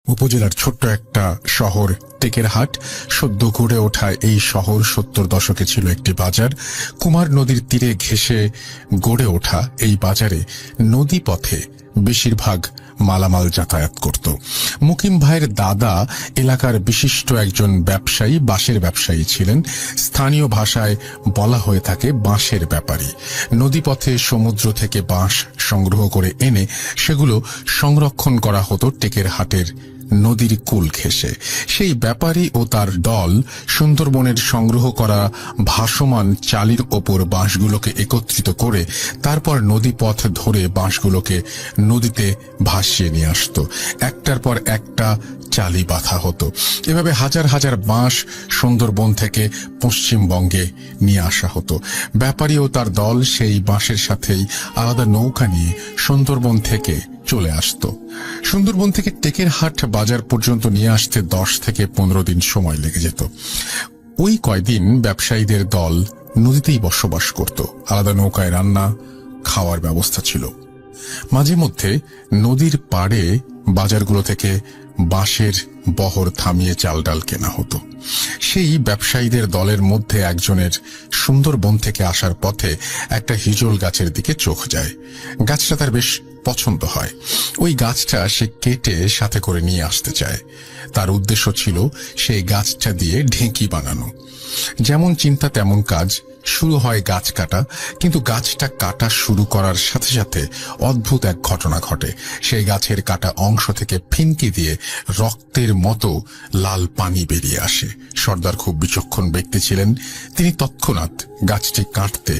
উপজেলার ছোট্ট একটা শহর টেকেরহাট। সদ্য গড়ে ওঠা এই শহর ৭০ দশকে ছিল একটি বাজার। কুমার নদীর তীরে ঘেঁষে গড়ে ওঠা এই বাজারে নদী পথে বেশিরভাগ মালামাল যাতায়াত করত। মুকিম ভাইয়ের দাদা এলাকার বিশিষ্ট একজন ব্যবসায়ী, বাঁশের ব্যবসায়ী ছিলেন। স্থানীয় ভাষায় বলা হয়ে থাকে বাঁশের ব্যাপারী। নদীপথে সমুদ্র থেকে বাঁশ সংগ্রহ করে এনে সেগুলো সংরক্ষণ করা হতো টেকেরহাটের নদীর কূল ঘেঁষে। সেই ব্যাপারী ও তার দল সুন্দরবনের সংগ্রহ করা ভাসমান চালির ওপর বাঁশগুলোকে একত্রিত করে তারপর নদীপথ ধরে বাঁশগুলোকে নদীতে ভাসিয়ে নিয়ে আসত। একটার পর একটা চালি বাঁধা হতো। এভাবে হাজার হাজার বাঁশ সুন্দরবন থেকে পশ্চিমবঙ্গে নিয়ে আসা হতো। ব্যাপারী ও তার দল সেই বাঁশের সাথেই আলাদা নৌকা নিয়ে সুন্দরবন থেকে চলে আসত। সুন্দরবন থেকে টেকেরহাট বাজার পর্যন্ত নিয়ে আসতে 10 থেকে 15 দিন সময় লেগে যেত। ওই কয়দিন ব্যবসায়ীদের দল নদীতেই বসবাস করত। আলাদা নৌকায় রান্না খাওয়ার ব্যবস্থা ছিল। মাঝে মধ্যে নদীর পাড়ে বাজারগুলো থেকে বাঁশের বহর থামিয়ে চাল ডাল কেনা হতো। সেই ব্যবসায়ীদের দলের মধ্যে একজনের সুন্দরবন থেকে আসার পথে একটা হিজল গাছের দিকে চোখ যায়। গাছটা তার বেশ পছন্দ হয়। ওই গাছটা সে কেটে সাথে করে নিয়ে আসতে চায়। তার উদ্দেশ্য ছিল সেই গাছটা দিয়ে ঢেঁকি বানানো। যেমন চিন্তা তেমন কাজ। শুরু হয় গাছ কাটা। কিন্তু গাছটা কাটা শুরু করার সাথে সাথে অদ্ভুত এক ঘটনা ঘটে। সেই গাছের কাটা অংশ থেকে ফিনকি দিয়ে রক্তের মতো লাল পানি বেরিয়ে আসে। সর্দার খুব বিচক্ষণ ব্যক্তি ছিলেন। তিনি তৎক্ষণাৎ গাছটি কাটতে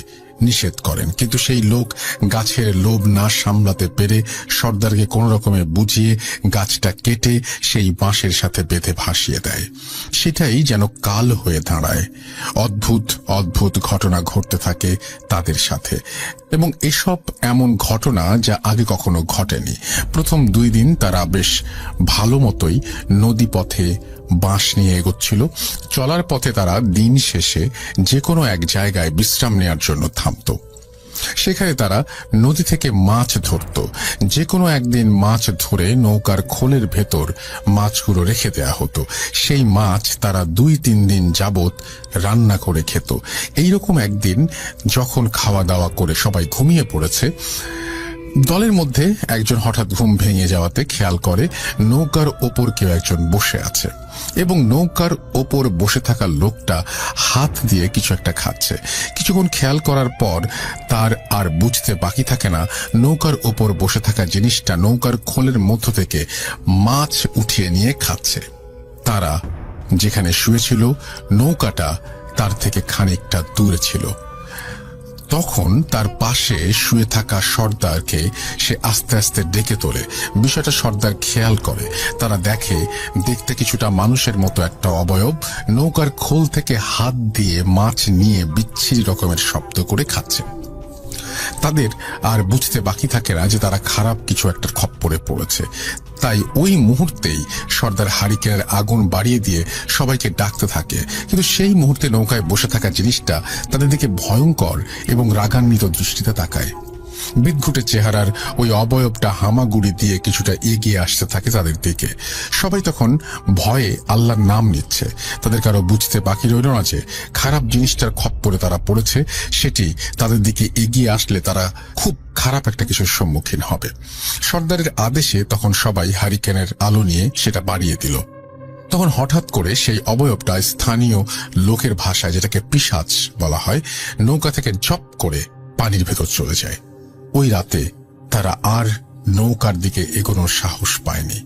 নিষেধ করেন। কিন্তু সেই লোক গাছের লোভ না সামলাতে পেরে সর্দারকে কোন রকমে বুঝিয়ে গাছটা কেটে সেই বাঁশের সাথে বেঁধে ভাসিয়ে দেয়। সেটাই যেন কাল হয়ে দাঁড়ায়। অদ্ভুত অদ্ভুত ঘটনা ঘটতে থাকে তাদের সাথে, এবং এসব এমন ঘটনা যা আগে কখনো ঘটেনি। প্রথম 2 দিন তারা বেশ ভালো মতোই নদী পথে বাঁশ নিয়ে এগোচ্ছিল। চলার পথে তারা দিন শেষে যে কোনো এক জায়গায় বিশ্রাম নেওয়ার জন্য থামত। সেখানে তারা নদী থেকে মাছ ধরত। যে কোনো একদিন মাছ ধরে নৌকার খোলের ভেতর মাছগুলো রেখে দেয়া হতো। সেই মাছ তারা 2-3 দিন যাবত রান্না করে খেত। এইরকম একদিন যখন খাওয়া দাওয়া করে সবাই ঘুমিয়ে পড়েছে, দলের মধ্যে একজন হঠাৎ ঘুম ভেঙে যাওয়াতে খেয়াল করে নৌকার ওপর কেউ একজন বসে আছে, এবং নৌকার ওপর বসে থাকা লোকটা হাত দিয়ে কিছু একটা খাচ্ছে। কিছুক্ষণ খেয়াল করার পর তার আর বুঝতে বাকি থাকে না নৌকার ওপর বসে থাকা জিনিসটা নৌকার খোলের মধ্য থেকে মাছ উঠিয়ে নিয়ে খাচ্ছে। তারা যেখানে শুয়েছিল নৌকাটা তার থেকে খানিকটা দূরে ছিল। তখন তার পাশে শুয়ে থাকা সর্দারকে সে আস্তে আস্তে ডেকে তোলে। বিষয়টা সর্দার খেয়াল করে। তারা দেখে দেখতে কিছুটা মানুষের মতো একটা অবয়ব নৌকার খোল থেকে হাত দিয়ে মাছ নিয়ে বিচ্ছিরি রকমের শব্দ করে খাচ্ছে। তাদের আর বুঝতে বাকি থাকে না যে তারা খারাপ কিছু একটা খপ্পরে পড়েছে। তাই ওই মুহূর্তেই সর্দার হারিকেনের আগুন বাড়িয়ে দিয়ে সবাইকে ডাকতে থাকে। কিন্তু সেই মুহূর্তে নৌকায় বসে থাকা জিনিসটা তাদের দিকে ভয়ঙ্কর এবং রাগান্বিত দৃষ্টিতে তাকায়। বিদঘুটে চেহারার ওই অবয়বটা হামাগুড়ি দিয়ে কিছুটা এগিয়ে আসতে থাকে তাদের দিকে। সবাই তখন ভয়ে আল্লাহর নাম নিচ্ছে। তাদের কারো বুঝতে বাকি রইল না যে খারাপ জিনিসটার খপ্পরে তারা পড়েছে। সেটি তাদের দিকে এগিয়ে আসলে তারা খুব খারাপ একটা কিছুর সম্মুখীন হবে। সর্দারের আদেশে তখন সবাই হারিকেনের আলো নিয়ে সেটা বাড়িয়ে দিল। তখন হঠাৎ করে সেই অবয়বটা স্থানীয় লোকের ভাষায়, যেটাকে পিশাচ বলা হয়, নৌকা থেকে ঝপ করে পানির ভেতর চলে যায়। ওই রাতে তারা আর নৌকার দিকে এগোনোর সাহস পায়নি।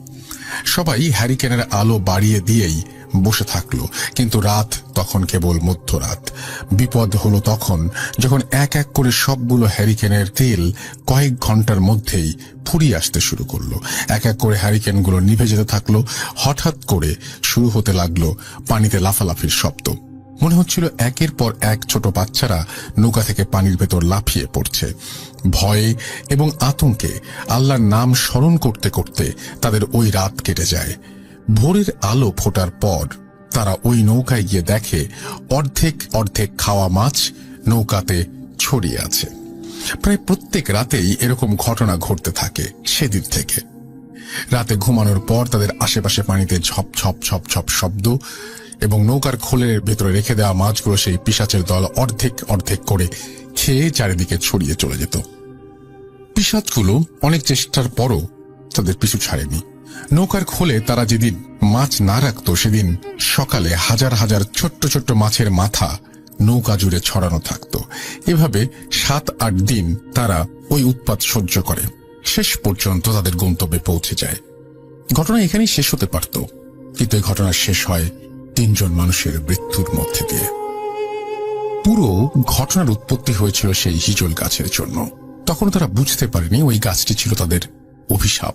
সবাই হ্যারিকেনের আলো বাড়িয়ে দিয়েই বসে থাকলো। কিন্তু রাত তখন কেবল মধ্যরাত। বিপদ হলো তখন যখন এক এক করে সবগুলো হ্যারিকেনের তেল কয়েক ঘন্টার মধ্যেই ফুরিয়ে আসতে শুরু করলো। এক এক করে হ্যারিকেনগুলো নিভে যেতে থাকলো। হঠাৎ করে শুরু হতে লাগলো পানিতে লাফালাফির শব্দ। মনে হচ্ছিল একের পর এক ছোট বাচ্চারা নৌকা থেকে পানির ভেতর লাফিয়ে পড়ছে। ভয়ে এবং আতঙ্কে আল্লাহর নাম স্মরণ করতে করতে তাদের ওই রাত কেটে যায়। ভোরের আলো ফোটার পর তারা ওই নৌকায় গিয়ে দেখে অর্ধেক অর্ধেক খাওয়া মাছ নৌকাতে ছড়িয়ে আছে। প্রায় প্রত্যেক রাতেই এরকম ঘটনা ঘটতে থাকে সেদিন থেকে। রাতে ঘুমানোর পর তাদের আশেপাশে পানিতে ঝপ ঝপ ঝপ ঝপ শব্দ, এবং নৌকার খোলের ভেতরে রেখে দেওয়া মাছগুলো সেই পিশাচের দল অর্ধেক অর্ধেক করে খেয়ে চারিদিকে ছড়িয়ে চলে যেত। পিশাচগুলো অনেক চেষ্টার পরও তাদের পিছু ছাড়েনি। নৌকার খোলে তারা যেদিন মাছ না রাখত, সেদিন সকালে হাজার হাজার ছোট্ট ছোট্ট মাছের মাথা নৌকা জুড়ে ছড়ানো থাকত। এভাবে 7-8 দিন তারা ওই উৎপাত সহ্য করে, শেষ পর্যন্ত তাদের গন্তব্যে পৌঁছে যায়। ঘটনা এখানেই শেষ হতে পারত, কিন্তু এই ঘটনা শেষ হয় 3 জন মানুষের মৃত্যুর মধ্যে দিয়ে। পুরো ঘটনার উৎপত্তি হয়েছিল সেই হিজল গাছের জন্য। তখন তারা বুঝতে পারেনি ওই গাছটি ছিল তাদের অভিশাপ।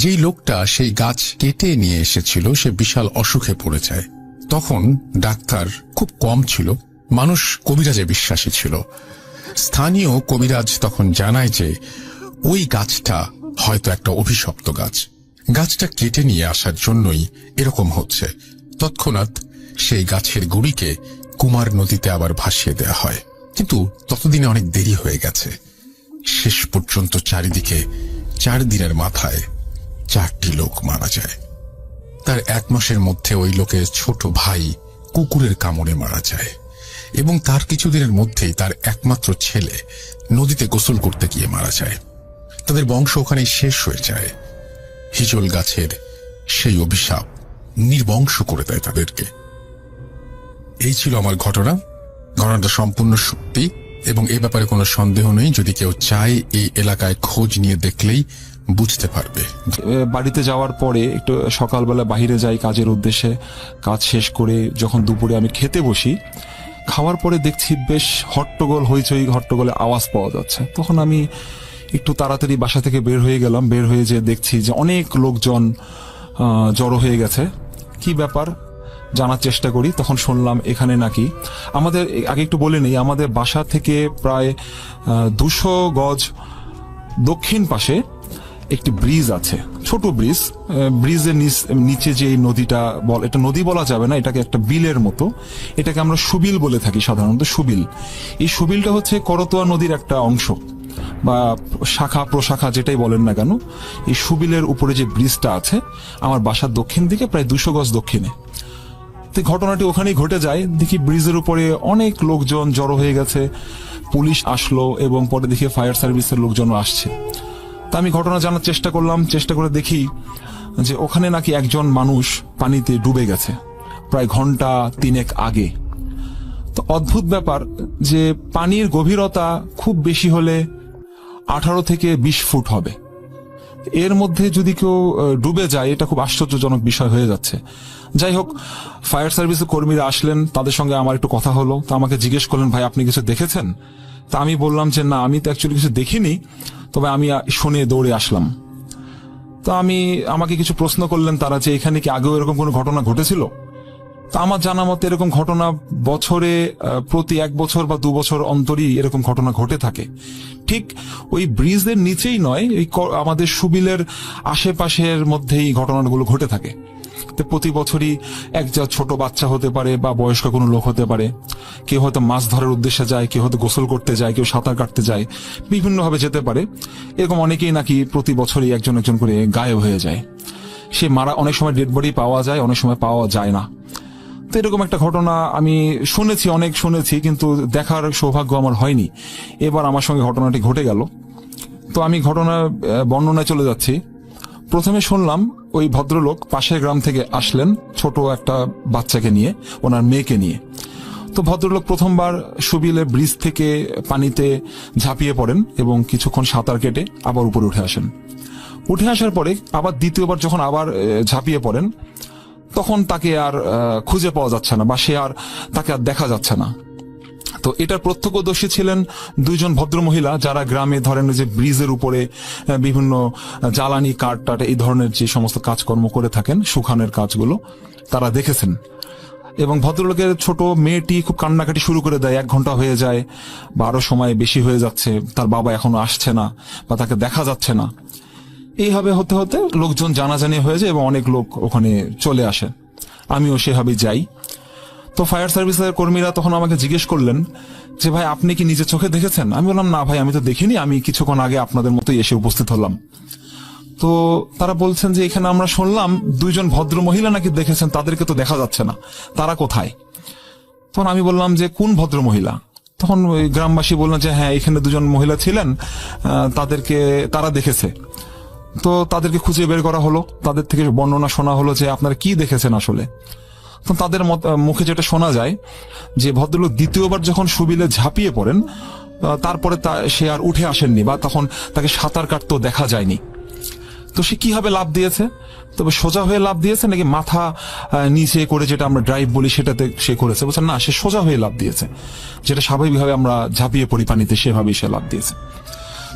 যেই লোকটা সেই গাছ কেটে নিয়ে এসেছিল সে বিশাল অসুখে পড়ে যায়। তখন ডাক্তার খুব কম ছিল, মানুষ কবিরাজে বিশ্বাসী ছিল। স্থানীয় কবিরাজ তখন জানায় যে ওই গাছটা হয়তো একটা অভিশপ্ত গাছ, গাছটা কেটে নিয়ে আসার জন্যই এরকম হচ্ছে। তৎক্ষণাৎ সেই গাছের গুড়িকে কুমার নদীতে আবার ভাসিয়ে দেয়া হয়, কিন্তু ততদিনে অনেক দেরি হয়ে গেছে। শেষ পর্যন্ত চারিদিকে 4 দিনের মাথায় 4টি লোক মারা যায়। তার 1 মাসের মধ্যে ওই লোকের ছোট ভাই কুকুরের কামড়ে মারা যায়, এবং তার কিছুদিনের মধ্যেই তার একমাত্র ছেলে নদীতে গোসল করতে গিয়ে মারা যায়। তাদের বংশ ওখানেই শেষ হয়ে যায়। হিজল গাছের সেই অভিশাপ নির্বংশ করে দেয় তাদেরকে। এই ছিল আমার ঘটনাটা সম্পূর্ণ সত্যি, এবং এ ব্যাপারে কোনো সন্দেহ নেই। যদি কেউ চায় এই এলাকায় খোঁজ নিয়ে দেখলেই বুঝতে পারবে। বাড়িতে যাওয়ার পরে একটু সকালবেলা বাইরে যাই কাজের উদ্দেশ্যে। কাজ শেষ করে যখন দুপুরে আমি খেতে বসি, খাওয়ার পরে দেখছি বেশ হট্টগোল, হইচই হট্টগোলে আওয়াজ পাওয়া যাচ্ছে। তখন আমি একটু তাড়াতাড়ি বাসা থেকে বের হয়ে গেলাম। বের হয়ে যে দেখছি যে অনেক লোকজন জড়ো হয়ে গেছে। কি ব্যাপার জানার চেষ্টা করি, তখন শুনলাম এখানে নাকি আমাদের, আগে একটু বলে নেই, আমাদের বাসা থেকে প্রায় 200 গজ দক্ষিণ পাশে একটি ব্রিজ আছে, ছোট ব্রিজ। ব্রিজের নিচে যে নদীটা, এটা নদী বলা যাবে না, এটাকে একটা বিলের মতো, এটাকে আমরা সুবিল বলে থাকি সাধারণত। সুবিল, এই সুবিলটা হচ্ছে করতোয়া নদীর একটা অংশ বা শাখা প্রশাখা যেটাই বলেন না কেন। এই সুবিলের উপরে যে ব্রিজটা আছে আমার বাসার দক্ষিণ দিকে প্রায় 200 গজ দক্ষিণে। তো ঘটনাটি ওখানেই ঘটে যায়। দেখি ব্রিজের উপরে অনেক লোকজন জড়ো হয়ে গেছে। পুলিশ আসলো এবং পরে দেখি ফায়ার সার্ভিসের লোকজনও আসছে। তা আমি ঘটনা জানার চেষ্টা করলাম। চেষ্টা করে দেখি যে ওখানে নাকি একজন মানুষ পানিতে ডুবে গেছে প্রায় ঘন্টা 3 আগে। তো অদ্ভুত ব্যাপার যে পানির গভীরতা খুব বেশি হলে 18 থেকে 20 ফুট হবে। এর মধ্যে যদি কেউ ডুবে যায়, এটা খুব আশ্চর্যজনক বিষয় হয়ে যাচ্ছে। যাই হোক, ফায়ার সার্ভিসের কর্মীরা আসলেন, তাদের সঙ্গে আমার একটু কথা হলো। তা আমাকে জিজ্ঞেস করলেন, ভাই আপনি কিছু দেখেছেন? তা আমি বললাম যে না, আমি তো অ্যাকচুয়ালি কিছু দেখিনি, তবে আমি শুনে দৌড়ে আসলাম। তো আমাকে কিছু প্রশ্ন করলেন তারা, যে এখানে কি আগেও এরকম কোনো ঘটনা ঘটেছিল? তা আমার জানা মতে এরকম ঘটনা বছরে প্রতি 1 বছর বা 2 বছর অন্তরই এরকম ঘটনা ঘটে থাকে। ঠিক ওই ব্রিজের নিচেই নয়, এই আমাদের সুবিলের আশেপাশের মধ্যেই ঘটনাগুলো ঘটে থাকে। তো প্রতি বছরই একটা ছোট বাচ্চা হতে পারে বা বয়স্ক কোনো লোক হতে পারে, কেউ হয়তো মাছ ধরার উদ্দেশ্যে যায়, কেউ হয়তো গোসল করতে যায়, কেউ সাঁতার কাটতে যায়, বিভিন্নভাবে যেতে পারে। এরকম অনেকেই নাকি প্রতি বছরই একজন একজন করে গায়েব হয়ে যায়। সে মারা, অনেক সময় ডেড বডি পাওয়া যায়, অনেক সময় পাওয়া যায় না। তো এরকম একটা ঘটনা আমি শুনেছি, অনেক শুনেছি, কিন্তু দেখার সৌভাগ্য আমার হয়নি। এবার আমার সঙ্গে ঘটনাটি ঘটে গেল। তো আমি ঘটনা বর্ণনায় চলে যাচ্ছি। প্রথমে শুনলাম ওই ভদ্রলোক পাশের গ্রাম থেকে আসলেন ছোট একটা বাচ্চাকে নিয়ে, ওনার মেয়েকে নিয়ে। তো ভদ্রলোক প্রথমবার সুবিলের ব্রিজ থেকে পানিতে ঝাঁপিয়ে পড়েন এবং কিছুক্ষণ সাঁতার কেটে আবার উপরে উঠে আসেন। উঠে আসার পরে আবার দ্বিতীয়বার যখন আবার ঝাঁপিয়ে পড়েন, তখন তাকে আর খুঁজে পাওয়া যাচ্ছে না বা তাকে আর দেখা যাচ্ছে না। তো এটার প্রত্যক্ষদর্শী ছিলেন 2 জন ভদ্রমহিলা, যারা গ্রামে ধরেন যে ব্রিজের উপরে বিভিন্ন জ্বালানি কাঠ টাট এই ধরনের যে সমস্ত কাজকর্ম করে থাকেন, শুকানোর কাজগুলো তারা দেখেছেন। এবং ভদ্রলোকের ছোট মেয়েটি খুব কান্নাকাটি শুরু করে দেয়। 1 ঘন্টা হয়ে যায় বা আরো সময় বেশি হয়ে যাচ্ছে, তার বাবা এখনো আসছে না বা তাকে দেখা যাচ্ছে না। এইভাবে হতে হতে লোকজন জানাজানি হয়ে যায় এবং অনেক লোক ওখানে চলে আসে। আমিও সেভাবে যাই। তো ফায়ার সার্ভিসের কর্মীরা তখন আমাকে জিজ্ঞেস করলেন যে ভাই আপনি কি নিজের চোখে দেখেছেন? আমি বললাম না ভাই, আমি তো দেখিনি, আমি কিছুক্ষণ আগে আপনাদের মতোই এসে উপস্থিত হলাম। তো তারা বলছেন যে এখানে আমরা শুনলাম 2 জন ভদ্র মহিলা নাকি দেখেছেন, তাদেরকে তো দেখা যাচ্ছে না, তারা কোথায়? তখন আমি বললাম যে কোন ভদ্র মহিলা? তখন ওই গ্রামবাসী বললেন যে হ্যাঁ, এখানে 2 জন মহিলা ছিলেন, তাদেরকে তারা দেখেছে। তো তাদেরকে খুঁজে বের করা হলো, তাদের থেকে বর্ণনা শোনা হলো যে আপনারা কি দেখেছেন আসলে। তো তাদের মুখে যেটা শোনা যায় যে ভদ্রলোক দ্বিতীয়বার যখন সুবিলে ঝাঁপিয়ে পড়েন, তারপরে সে আর উঠে আসেননি, বা তখন তাকে সাঁতার কাটতেও দেখা যায়নি। তো সে কিভাবে লাফ দিয়েছে? তবে সোজা হয়ে লাফ দিয়েছে নাকি মাথা নিচে করে, যেটা আমরা ড্রাইভ বলি, সেটাতে সে করেছে? বলছেন না, সে সোজা হয়ে লাফ দিয়েছে, যেটা স্বাভাবিকভাবে আমরা ঝাঁপিয়ে পড়ি পানিতে, সেভাবেই সে লাফ দিয়েছে।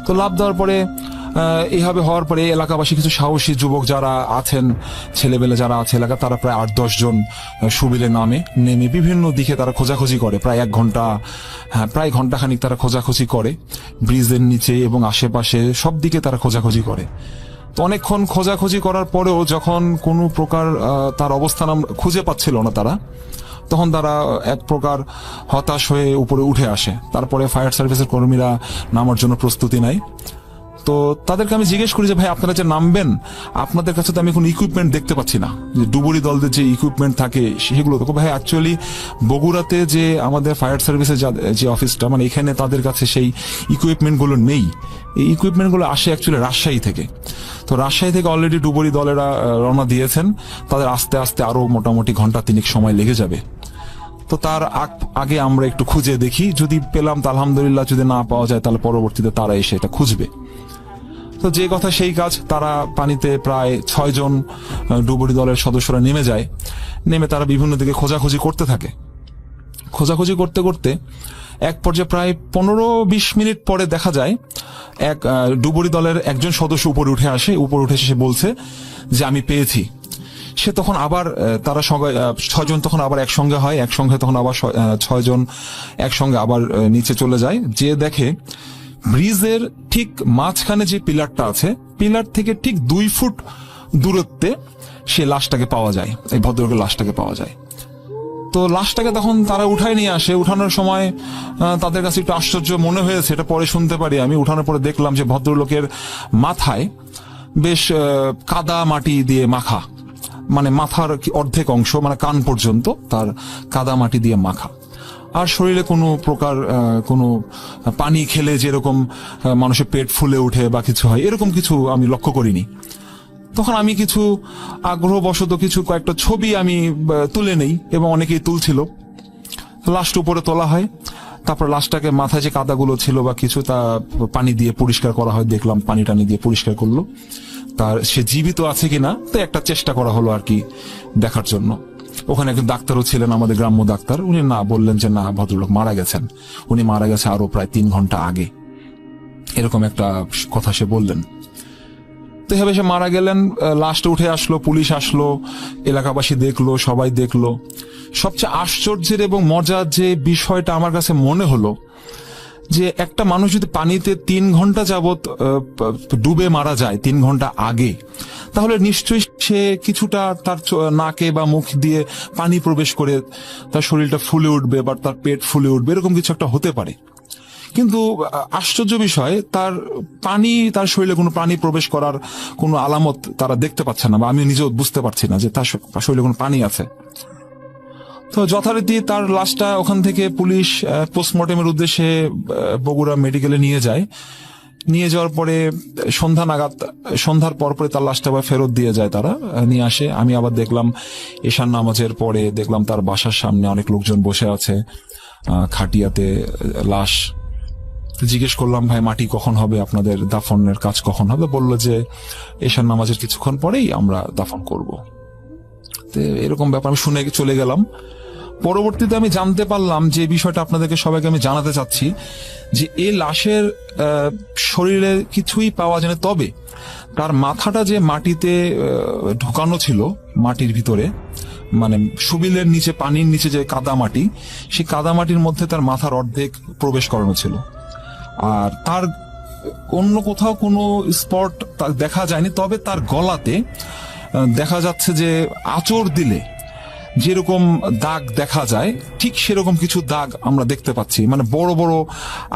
তো লাফ দেওয়ার পরে এইভাবে হওয়ার পরে এলাকাবাসী কিছু সাহসী যুবক যারা আছেন, ছেলেবেলে যারা আছে এলাকা, তারা প্রায় 8-10 জন সুবিলে নেমে বিভিন্ন দিকে তারা খোঁজাখুঁজি করে। প্রায় 1 ঘন্টা, প্রায় ঘন্টাখানিক তারা খোঁজাখুঁজি করে, ব্রিজের নিচে এবং আশেপাশে সব দিকে তারা খোঁজাখুঁজি করে। তো অনেকক্ষণ খোঁজাখুঁজি করার পরেও যখন কোনো প্রকার তার অবস্থান খুঁজে পাচ্ছিল না তারা, তখন তারা এক প্রকার হতাশ হয়ে উপরে উঠে আসে। তারপরে ফায়ার সার্ভিসের কর্মীরা নামার জন্য প্রস্তুতি নেয়। তো তাদেরকে আমি জিজ্ঞেস করি যে ভাই, আপনারা যে নামবেন, আপনাদের কাছে তো আমি কোনো ইকুইপমেন্ট দেখতে পাচ্ছি না, যে ডুবুরি দলদের যে ইকুইপমেন্ট থাকে সেগুলো তো। ভাই অ্যাকচুয়ালি বগুড়াতে যে আমাদের ফায়ার সার্ভিসের যে অফিসটা, মানে এখানে তাদের কাছে সেই ইকুইপমেন্টগুলো নেই। এই ইকুইপমেন্টগুলো আসে অ্যাকচুয়ালি রাজশাহী থেকে। তো রাজশাহী থেকে অলরেডি ডুবুরি দলেরা রওনা দিয়েছেন, তাদের আস্তে আস্তে আরো মোটামুটি ঘন্টা 3 সময় লেগে যাবে। তো তার আগে আমরা একটু খুঁজে দেখি, যদি পেলাম তা আলহামদুলিল্লাহ, যদি না পাওয়া যায় তাহলে পরবর্তীতে তারা এসে এটা খুঁজবে। তো যে কথা সেই কাজ, তারা পানিতে প্রায় 6 জন ডুবুরি দলের সদস্যরা নেমে যায়। নেমে তারা বিভিন্ন দিকে খোঁজাখুঁজি করতে থাকে। খোঁজাখুঁজি করতে করতে এক পর্যায়ে প্রায় 15-20 মিনিট পরে দেখা যায় এক ডুবুরি দলের একজন সদস্য উপরে উঠে আসে। উপরে উঠে এসে সে বলছে যে আমি পেয়েছি। সে তখন আবার তারা 6 জন তখন আবার একসঙ্গে হয়, একসঙ্গে তখন আবার 6 জন একসঙ্গে আবার নিচে চলে যায়। যে দেখে ব্রিজের ঠিক মাঝখানে যে পিলারটা আছে, পিলার থেকে ঠিক 2 ফুট দূরত্বে সে লাশটাকে পাওয়া যায়, এই ভদ্রলোকের লাশটাকে পাওয়া যায়। তো লাশটাকে তখন তারা উঠায় নিয়ে আসে। উঠানোর সময় তাদের কাছে একটু আশ্চর্য মনে হয়েছে, এটা পরে শুনতে পারি আমি। উঠানোর পরে দেখলাম যে ভদ্রলোকের মাথায় বেশ কাদা মাটি দিয়ে মাখা, মানে মাথার অর্ধেক অংশ, মানে কান পর্যন্ত তার কাদা মাটি দিয়ে মাখা। আর শরীরে কোনো প্রকার কোনো পানি খেলে যেরকম মানুষের পেট ফুলে ওঠে বা কিছু হয়, এরকম কিছু আমি লক্ষ্য করিনি। তখন আমি কিছু আগ্রহবশত কয়েকটা ছবি আমি তুলে নেই, এবং অনেকেই তুলছিল। লাশটা উপরে তোলা হয়, তারপর লাশটাকে মাথায় যে কাদাগুলো ছিল বা কিছু, তা পানি দিয়ে পরিষ্কার করা হয়। দেখলাম পানি টানি দিয়ে পরিষ্কার করলো, তার সে জীবিত আছে কিনা তো একটা চেষ্টা করা হলো আর কি দেখার জন্য। ওখানে একজন ডাক্তারও ছিলেন, আমাদের গ্রাম্য ডাক্তার। উনি না বললেন যে না, ভদ্রলোক মারা গেছেন, উনি মারা গেছে আরো প্রায় 3 ঘন্টা আগে, এরকম একটা কথা সে বললেন। তো এভাবে সে মারা গেলেন। লাশটা উঠে আসলো, পুলিশ আসলো, এলাকাবাসী দেখলো, সবাই দেখলো। সবচেয়ে আশ্চর্যের এবং মজার যে বিষয়টা আমার কাছে মনে হলো, যে একটা মানুষ যদি পানিতে 3 ঘন্টা যাবত ডুবে মারা যায় 3 ঘন্টা আগে, তাহলে নিশ্চয়ই সে কিছুটা তার নাকে বা মুখ দিয়ে পানি প্রবেশ করে তার শরীরটা ফুলে উঠবে বা তার পেট ফুলে উঠবে, এরকম কিছু একটা হতে পারে। কিন্তু আশ্চর্য বিষয়, তার শরীরে কোনো পানি প্রবেশ করার কোনো আলামত তারা দেখতে পাচ্ছে না, বা আমি নিজেও বুঝতে পারছি না যে তার শরীরে কোনো পানি আছে। তো যথারীতি তার লাশটা ওখান থেকে পুলিশ পোস্টমর্টেমের উদ্দেশ্যে বগুড়া মেডিকেলে নিয়ে যায়। নিয়ে যাওয়ার পরে সন্ধ্যার পর তার লাশটা আবার ফেরত দিয়ে যায়, তারা নিয়ে আসে। আমি আবার দেখলাম এশার নামাজের পরে দেখলাম তার বাসার সামনে অনেক লোকজন বসে আছে, খাটিয়াতে লাশ। জিজ্ঞেস করলাম, ভাই মাটি কখন হবে, আপনাদের দাফনের কাজ কখন হবে? বললো যে এশার নামাজের কিছুক্ষণ পরেই আমরা দাফন করব। তো এরকম ব্যাপার আমি শুনে চলে গেলাম। পরবর্তীতে আমি জানতে পারলাম যে বিষয়টা আপনাদেরকে সবাইকে আমি জানাতে চাচ্ছি, যে এই লাশের শরীরে কিছুই পাওয়া যায় না, তবে তার মাথাটা যে মাটিতে ঢুকানো ছিল, মাটির ভিতরে, মানে সুবিলের নিচে, পানির নিচে যে কাদা মাটি, সেই কাদা মাটির মধ্যে তার মাথার অর্ধেক প্রবেশ করানো ছিল। আর তার অন্য কোথাও কোনো স্পট দেখা যায়নি, তবে তার গলাতে দেখা যাচ্ছে যে আঁচড় দিলে যেরকম দাগ দেখা যায় ঠিক সেরকম কিছু দাগ আমরা দেখতে পাচ্ছি, মানে বড় বড়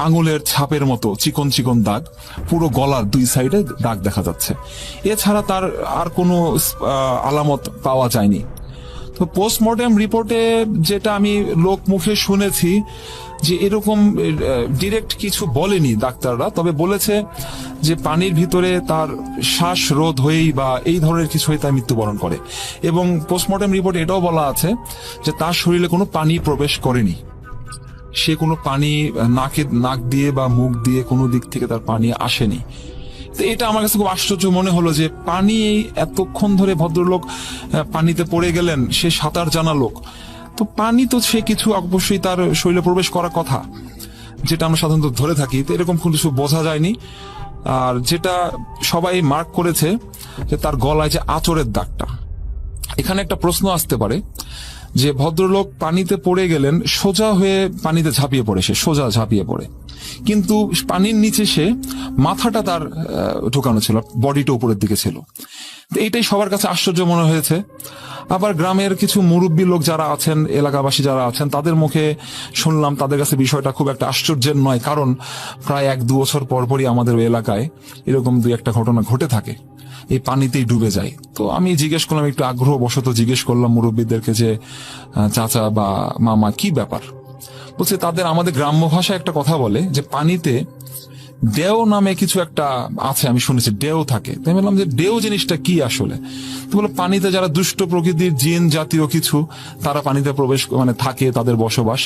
আঙুলের ছাপের মতো চিকন চিকন দাগ, পুরো গলার 2 সাইডে দাগ দেখা যাচ্ছে। এছাড়া তার আর কোনো আলামত পাওয়া যায়নি। তো পোস্টমর্টেম রিপোর্টে যেটা আমি লোক মুখে শুনেছি যে এরকম ডিরেক্ট কিছু বলেনি ডাক্তাররা, তবে বলেছে যে পানির ভিতরে তার শ্বাসরোধ হয়েই বা এই ধরনের কিছু হয়ে তার মৃত্যুবরণ করে। এবং পোস্টমর্টেম রিপোর্টে এটাও বলা আছে যে তার শরীরে কোনো পানি প্রবেশ করেনি, সে কোনো পানি নাক দিয়ে বা মুখ দিয়ে কোনো দিক থেকে তার পানি আসেনি। তো এটা আমার কাছে খুব আশ্চর্য মনে হলো যে পানি এতক্ষণ ধরে ভদ্রলোক পানিতে পড়ে গেলেন, সে সাঁতার জানা লোক, তো পানি তো সে কিছু অবশ্যই তার শরীরে প্রবেশ করার কথা, যেটা আমরা সাধারণত ধরে থাকি। তো এরকম কিছু বোঝা যায়নি। আর যেটা সবাই মার্ক করেছে যে তার গলায় যে আঁচড়ের দাগটা, এখানে একটা প্রশ্ন আসতে পারে যে ভদ্রলোক পানিতে পড়ে গেলেন, সোজা হয়ে পানিতে ঝাঁপিয়ে পড়ে, সে সোজা ঝাঁপিয়ে পড়ে, কিন্তু পানির নিচে সে মাথাটা তার ঢোকানো ছিল, বডিটা উপরের দিকে ছিল। তো এইটাই সবার কাছে আশ্চর্য মনে হয়েছে। আবার গ্রামের কিছু মুরব্বী লোক যারা আছেন, এলাকাবাসী যারা আছেন, তাদের মুখে শুনলাম তাদের কাছে বিষয়টা খুব একটা আশ্চর্যের নয়, কারণ প্রায় 1-2 বছর পরপরই আমাদের ওই এলাকায় এরকম 2-1টা ঘটনা ঘটে থাকে, এই পানিতেই ডুবে যায়। তো আমি জিজ্ঞেস করলাম, একটু আগ্রহ বশত জিজ্ঞেস করলাম মুরব্বীদেরকে যে চাচা বা মামা কি ব্যাপার। বলছে তাদের আমাদের গ্রাম্য ভাষায় একটা কথা বলে যে পানিতে ডেও নামে কিছু একটা আছে, আমি শুনেছি ডেও থাকে। তাই বললাম যে ডেও জিনিসটা কি আসলে? তো বলে পানিতে যারা দুষ্ট প্রকৃতির জিন জাতীয় কিছু, তারা পানিতে প্রবেশ মানে থাকে, তাদের বসবাস,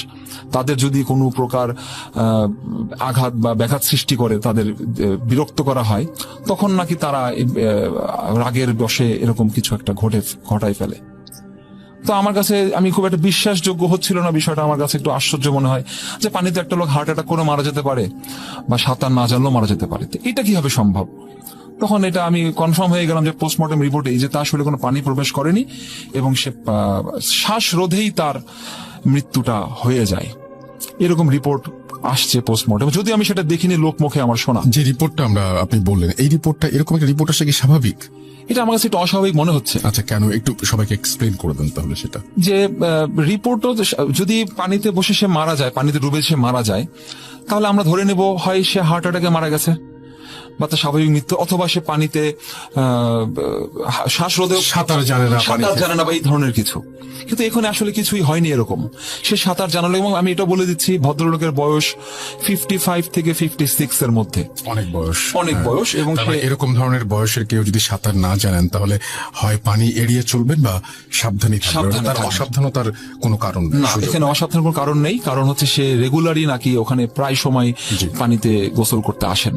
তাদের যদি কোনো প্রকার আঘাত বা ব্যাঘাত সৃষ্টি করে, তাদের বিরক্ত করা হয়, তখন নাকি তারা রাগের বশে এরকম কিছু একটা ঘটাই ফেলে। তো আমার কাছে আমি খুব একটা বিশ্বাসযোগ্য হচ্ছিল না বিষয়টা, আমার কাছে একটু আশ্চর্য মনে হয় যে পানিতে একটা লোক হার্ট অ্যাটাক করে মারা যেতে পারে বা সাঁতার না জানলেও মারা যেতে পারে, তো এটা কিভাবে সম্ভব? তখন এটা আমি কনফার্ম হয়ে গেলাম যে পোস্টমর্টম রিপোর্টে যে তার শরীরে কোনো পানি প্রবেশ করেনি এবং সে শ্বাসরোধেই তার মৃত্যুটা হয়ে যায়, এরকম রিপোর্ট আসছে পোস্টমর্টম। যদি আমি সেটা দেখিনি, লোক মুখে আমার শোনা। যে রিপোর্টটা আপনি বললেন, এই রিপোর্টটা এরকম একটা রিপোর্ট আসলে কি স্বাভাবিক? এটা আমার কাছে একটু অস্বাভাবিক মনে হচ্ছে। আচ্ছা, কেন একটু সবাইকে এক্সপ্লেইন করে দেন তাহলে সেটা। যে রিপোর্টও যদি পানিতে বসে সে মারা যায়, পানিতে ডুবে সে মারা যায়, তাহলে আমরা ধরে নেব হয় সে হার্ট অ্যাটাকে মারা গেছে বা তার স্বাভাবিক মৃত্যু, অথবা সে পানিতে শ্বাসরোধে সাঁতার জানে না বা এই ধরনের কিছু। কিন্তু এখানে আসলে কিছুই হয়নি এরকম। সে সাঁতার জানালো, এবং আমি এটা বলে দিচ্ছি ভদ্রলোকের বয়স 55 থেকে 56 এর মধ্যে, অনেক বয়স। এবং এরকম ধরনের বয়সের কেউ যদি সাঁতার না জানেন, তাহলে হয় পানি এড়িয়ে চলবেন বা সাবধানী থাকবেন। তার অসাবধানতার কোনো কারণ না, এখানে অসাবধানের কোনো কারণ নেই। কারণ হচ্ছে সে রেগুলারই নাকি ওখানে প্রায় সময় পানিতে গোসল করতে আসেন।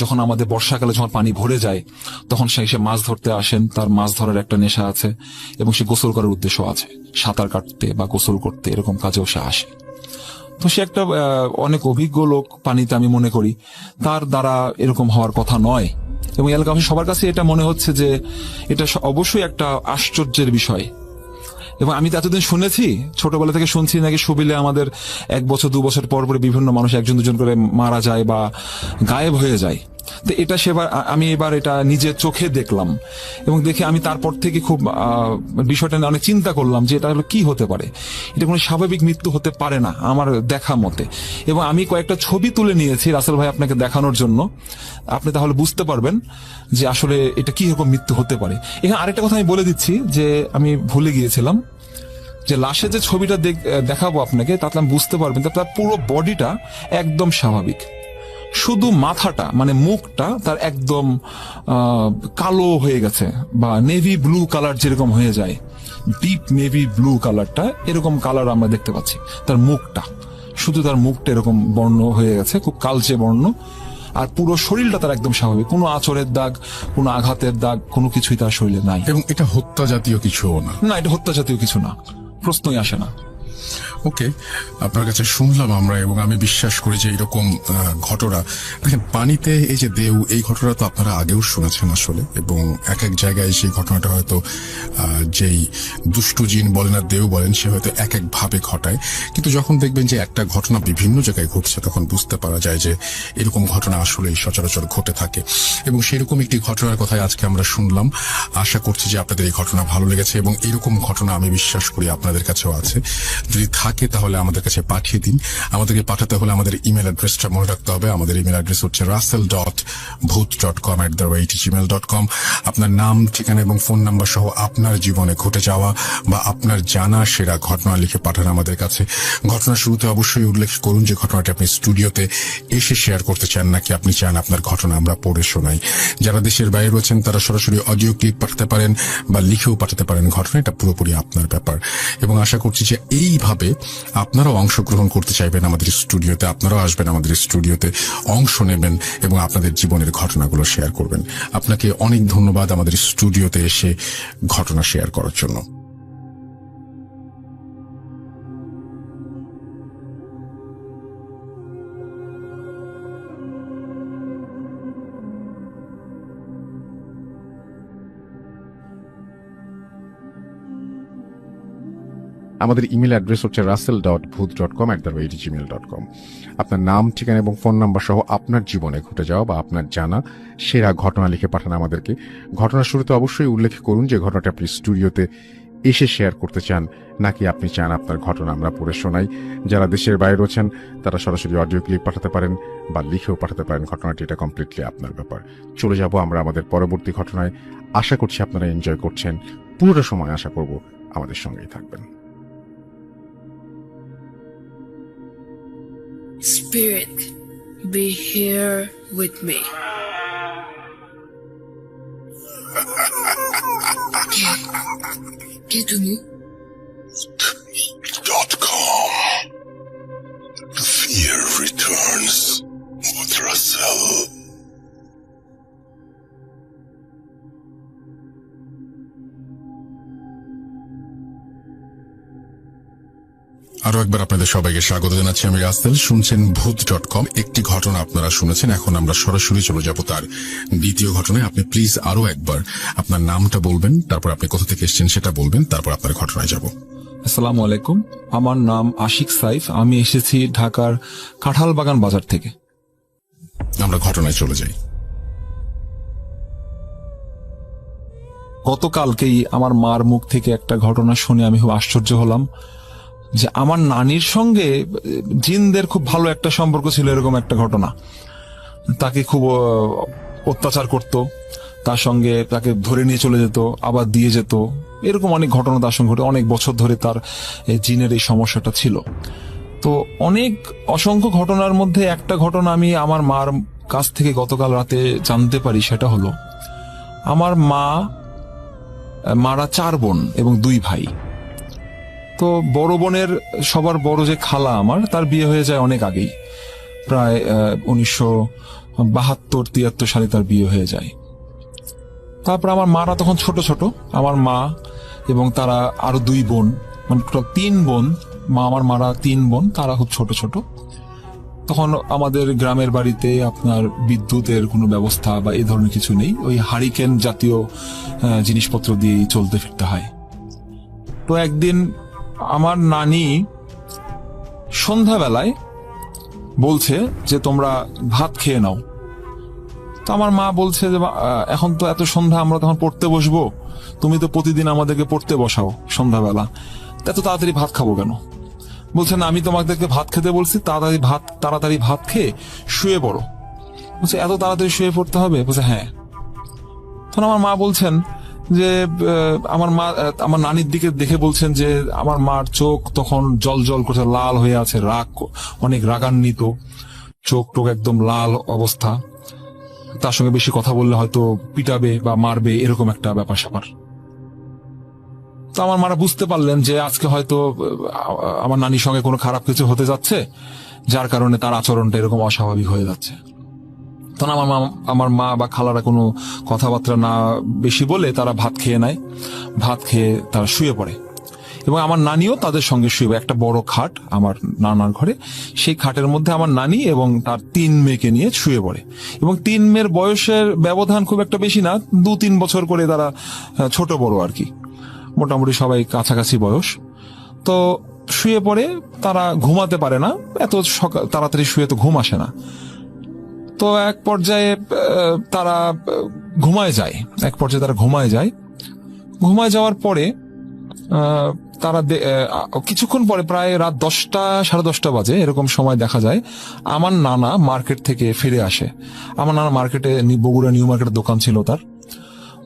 যখন আমাদের বর্ষাকালে যখন পানি ভরে যায়, তখন সে মাছ ধরতে আসেন, তার মাছ ধরার একটা নেশা আছে এবং সে গোসল করার উদ্দেশ্য আছে, সাঁতার কাটতে বা গোসল করতে এরকম কাজেও সে আসে। তো সে একটা অনেক অভিজ্ঞ লোক পানিতে, আমি মনে করি তার দ্বারা এরকম হওয়ার কথা নয়। এবং এলাকাবাসী সবার কাছে এটা মনে হচ্ছে যে এটা অবশ্যই একটা আশ্চর্যের বিষয়। এবং আমি তো এতদিন শুনেছি, ছোটবেলা থেকে শুনছি নাকি সুবিলে আমাদের 1 বছর 2 বছর পর পরে বিভিন্ন মানুষ 1-2 করে মারা যায় বা গায়েব হয়ে যায়। তো এটা আমি এবার এটা নিজের চোখে দেখলাম, এবং দেখে আমি তারপর থেকে খুব বিষয়টা নিয়ে অনেক চিন্তা করলাম যে এটা হলো কি হতে পারে। এটা কোনো স্বাভাবিক মৃত্যু হতে পারে না আমার দেখা মতে। এবং আমি কয়েকটা ছবি তুলে নিয়েছি রাসেল ভাই আপনাকে দেখানোর জন্য, আপনি তাহলে বুঝতে পারবেন যে আসলে এটা কি রকম মৃত্যু হতে পারে। এখানে আরেকটা কথা আমি বলে দিচ্ছি যে আমি ভুলে গিয়েছিলাম, যে লাশের যে ছবিটা দেখাবো আপনাকে, তাতে আমি বুঝতে পারবেন তার পুরো বডিটা একদম স্বাভাবিক, শুধু মাথাটা মানে মুখটা তার একদম কালো হয়ে গেছে, বা নেভি ব্লু কালার যেরকম হয়ে যায়, ডিপ নেভি ব্লু কালারটা, এরকম কালার আমরা দেখতে পাচ্ছি। তার মুখটা, শুধু তার মুখটা এরকম বর্ণ হয়ে গেছে, খুব কালচে বর্ণ, আর পুরো শরীরটা তার একদম স্বাভাবিক, কোনো আঁচড়ের দাগ, কোনো আঘাতের দাগ, কোনো কিছুই তার শরীরে নাই। এবং এটা হত্যা জাতীয় কিছু না, এটা হত্যা জাতীয় কিছু না, প্রশ্নই আসে না। ওকে, আপনার কাছে শুনলাম আমরা, এবং আমি বিশ্বাস করি যে এরকম ঘটনা, দেখেন পানিতে এই যে দেউ, এই ঘটনা তো আপনারা আগেও শুনেছেন আসলে, এবং এক এক জায়গায় সেই ঘটনাটা হয়তো যেই দুষ্টু জিন বলেন আর দেউ বলেন সে হয়তো এক এক ভাবে ঘটায়, কিন্তু যখন দেখবেন যে একটা ঘটনা বিভিন্ন জায়গায় ঘটছে তখন বুঝতে পারা যায় যে এরকম ঘটনা আসলেই সচরাচর ঘটে থাকে। এবং সেরকম একটি ঘটনার কথাই আজকে আমরা শুনলাম। আশা করছি যে আপনাদের এই ঘটনা ভালো লেগেছে, এবং এরকম ঘটনা আমি বিশ্বাস করি আপনাদের কাছেও আছে। যদি থাকে তাহলে আমাদের কাছে পাঠিয়ে দিন। আমাদেরকে পাঠাতে হলে আমাদের ইমেল অ্যাড্রেসটা মনে রাখতে হবে। আমাদের ইমেল অ্যাড্রেস হচ্ছে russell.booth.com@gmail.com। আপনার নাম, ঠিকানা এবং ফোন নাম্বার সহ আপনার জীবনে ঘটে যাওয়া বা আপনার জানা সেরা ঘটনা লিখে পাঠান আমাদের কাছে। ঘটনার শুরুতে অবশ্যই উল্লেখ করুন যে ঘটনাটি আপনি স্টুডিওতে এসে শেয়ার করতে চান নাকি আপনি চান আপনার ঘটনা আমরা পড়ে শোনাই। যারা দেশের বাইরে রয়েছেন তারা সরাসরি অডিও ক্লিপ পাঠাতে পারেন বা লিখেও পাঠাতে পারেন ঘটনা, এটা পুরোপুরি আপনার ব্যাপার। এবং আশা করছি যে এইভাবে আপনারাও অংশগ্রহণ করতে চাইবেন আমাদের স্টুডিওতে, আপনারাও আসবেন আমাদের স্টুডিওতে, অংশ নেবেন এবং আপনাদের জীবনের ঘটনাগুলো শেয়ার করবেন। আপনাকে অনেক ধন্যবাদ আমাদের স্টুডিওতে এসে ঘটনা শেয়ার করার জন্য। আমাদের ইমেল অ্যাড্রেস হচ্ছে russell.booth.com@gmail.com। আপনার নাম, ঠিকানা এবং ফোন নাম্বার সহ আপনার জীবনে ঘটে যাওয়া বা আপনার জানা সেরা ঘটনা লিখে পাঠান আমাদেরকে। ঘটনার শুরুতে অবশ্যই উল্লেখ করুন যে ঘটনাটা আপনি স্টুডিওতে এসে শেয়ার করতে চান নাকি আপনি চান আপনার ঘটনা আমরা পড়ে শোনাই। যারা দেশের বাইরে রয়েছেন তারা সরাসরি অডিও ক্লিপ পাঠাতে পারেন বা লিখেও পাঠাতে পারেন ঘটনাটি, এটা কমপ্লিটলি আপনার ব্যাপার। চলে যাব আমরা আমাদের পরবর্তী ঘটনায়। আশা করছি আপনারা এনজয় করছেন। পুরোটা সময় আশা করব আমাদের সঙ্গেই থাকবেন। Spirit, be here with me. ¿Qué তুমি? .com. Fear returns with Russell. আরো একবার আপনাদের সবাইকে স্বাগত জানাচ্ছি। আমি রাসেল, শুনছেন ভূত.com। একটি ঘটনা আপনারা শুনেছেন, এখন আমরা সরাসরি চলে যাব তার দ্বিতীয় ঘটনায়। আপনি প্লিজ আরো একবার আপনার নামটা বলবেন, তারপর আপনি কোথা থেকে এসেছেন সেটা বলবেন, তারপর আপনার ঘটনায় যাব। আসসালামু আলাইকুম, আমার নাম আশিক সাইফ। আমি এসেছি ঢাকার কাঁঠালবাগান বাজার থেকে। আমরা ঘটনায় চলে যাই। গতকালকেই আমার মার মুখ থেকে একটা ঘটনা শুনে আমি খুব আশ্চর্য হলাম যে আমার নানির সঙ্গে জিনদের খুব ভালো একটা সম্পর্ক ছিল। এরকম একটা ঘটনা, তাকে খুব অত্যাচার করত, তার সঙ্গে তাকে ধরে নিয়ে চলে যেত, আবার দিয়ে যেত, এরকম অনেক ঘটনা তার সঙ্গে ঘটে। অনেক বছর ধরে তার জিনের এই সমস্যাটা ছিল। তো অনেক অসংখ্য ঘটনার মধ্যে একটা ঘটনা আমি আমার মার কাছ থেকে গতকাল রাতে জানতে পারি। সেটা হলো আমার মারা 4 বোন এবং 2 ভাই। তো বড় বোনের সবার বড় যে খালা আমার, তার বিয়ে হয়ে যায় অনেক আগেই, প্রায় 1972-73 সালে তার বিয়ে হয়ে যায়। তারপর আমার মারা তখন ছোট ছোট, আমার মা এবং তারা আরো 2 বোন, মানে 3 বোন, আমার মারা 3 বোন, তারা খুব ছোট ছোট। তখন আমাদের গ্রামের বাড়িতে আপনার বিদ্যুতের কোনো ব্যবস্থা বা এই ধরনের কিছু নেই, ওই হারিকেন জাতীয় জিনিসপত্র দিয়েই চলতে ফিরতে হয়। তো একদিন আমার নানি সন্ধ্যাবেলায় বলছে যে তোমরা ভাত খেয়ে নাও। তো আমার মা বলছে যে এখন তো এত সন্ধ্যা, আমরা তখন পড়তে বসবো, তুমি তো প্রতিদিন আমাদেরকে পড়তে বসাও সন্ধ্যাবেলা, এত তাড়াতাড়ি ভাত খাবো কেন? বলছে না, আমি তোমাদেরকে ভাত খেতে বলছি, তাড়াতাড়ি ভাত খেয়ে শুয়ে পড়ো। বলছে এত তাড়াতাড়ি শুয়ে পড়তে হবে? বলছে হ্যাঁ। তখন আমার মা বলছেন যে আমার নানির দিকে দেখে বলছেন যে আমার মার চোখ তখন জল জল করছে, লাল হয়ে আছে, অনেক রাগান্বিত চোখ টোক, একদম লাল অবস্থা। তার সঙ্গে বেশি কথা বললে হয়তো পিটাবে বা মারবে, এরকম একটা ব্যাপার স্যাপার। তো আমার মারা বুঝতে পারলেন যে আজকে হয়তো আমার নানির সঙ্গে কোনো খারাপ কিছু হতে যাচ্ছে, যার কারণে তার আচরণটা এরকম অস্বাভাবিক হয়ে যাচ্ছে। তখন আমার মা বা খালারা কোনো কথাবার্তা না বেশি বলে তারা ভাত খেয়ে নেয়, ভাত খেয়ে তারা শুয়ে পড়ে। এবং আমার নানিও তাদের সঙ্গে শুয়ে, একটা বড় খাট আমার নানার ঘরে, সেই খাটের মধ্যে আমার নানি এবং তার 3 মেয়েকে নিয়ে শুয়ে পড়ে। এবং 3 মেয়ের বয়সের ব্যবধান খুব একটা বেশি না, 2-3 বছর করে তারা ছোট বড় আর কি, মোটামুটি সবাই কাছাকাছি বয়স। তো শুয়ে পড়ে, তারা ঘুমাতে পারে না, এত তাড়াতাড়ি শুয়ে তো ঘুম আসে না। তো এক পর্যায়ে তারা ঘুমায় যায়, ঘুমায় যাওয়ার পরে তারা কিছুক্ষণ পরে, প্রায় রাত 10টা 10:30 বাজে এরকম সময় দেখা যায় আমার নানা মার্কেট থেকে ফিরে আসে। আমার নানা মার্কেটে, বগুড়া নিউ মার্কেটের দোকান ছিল তার,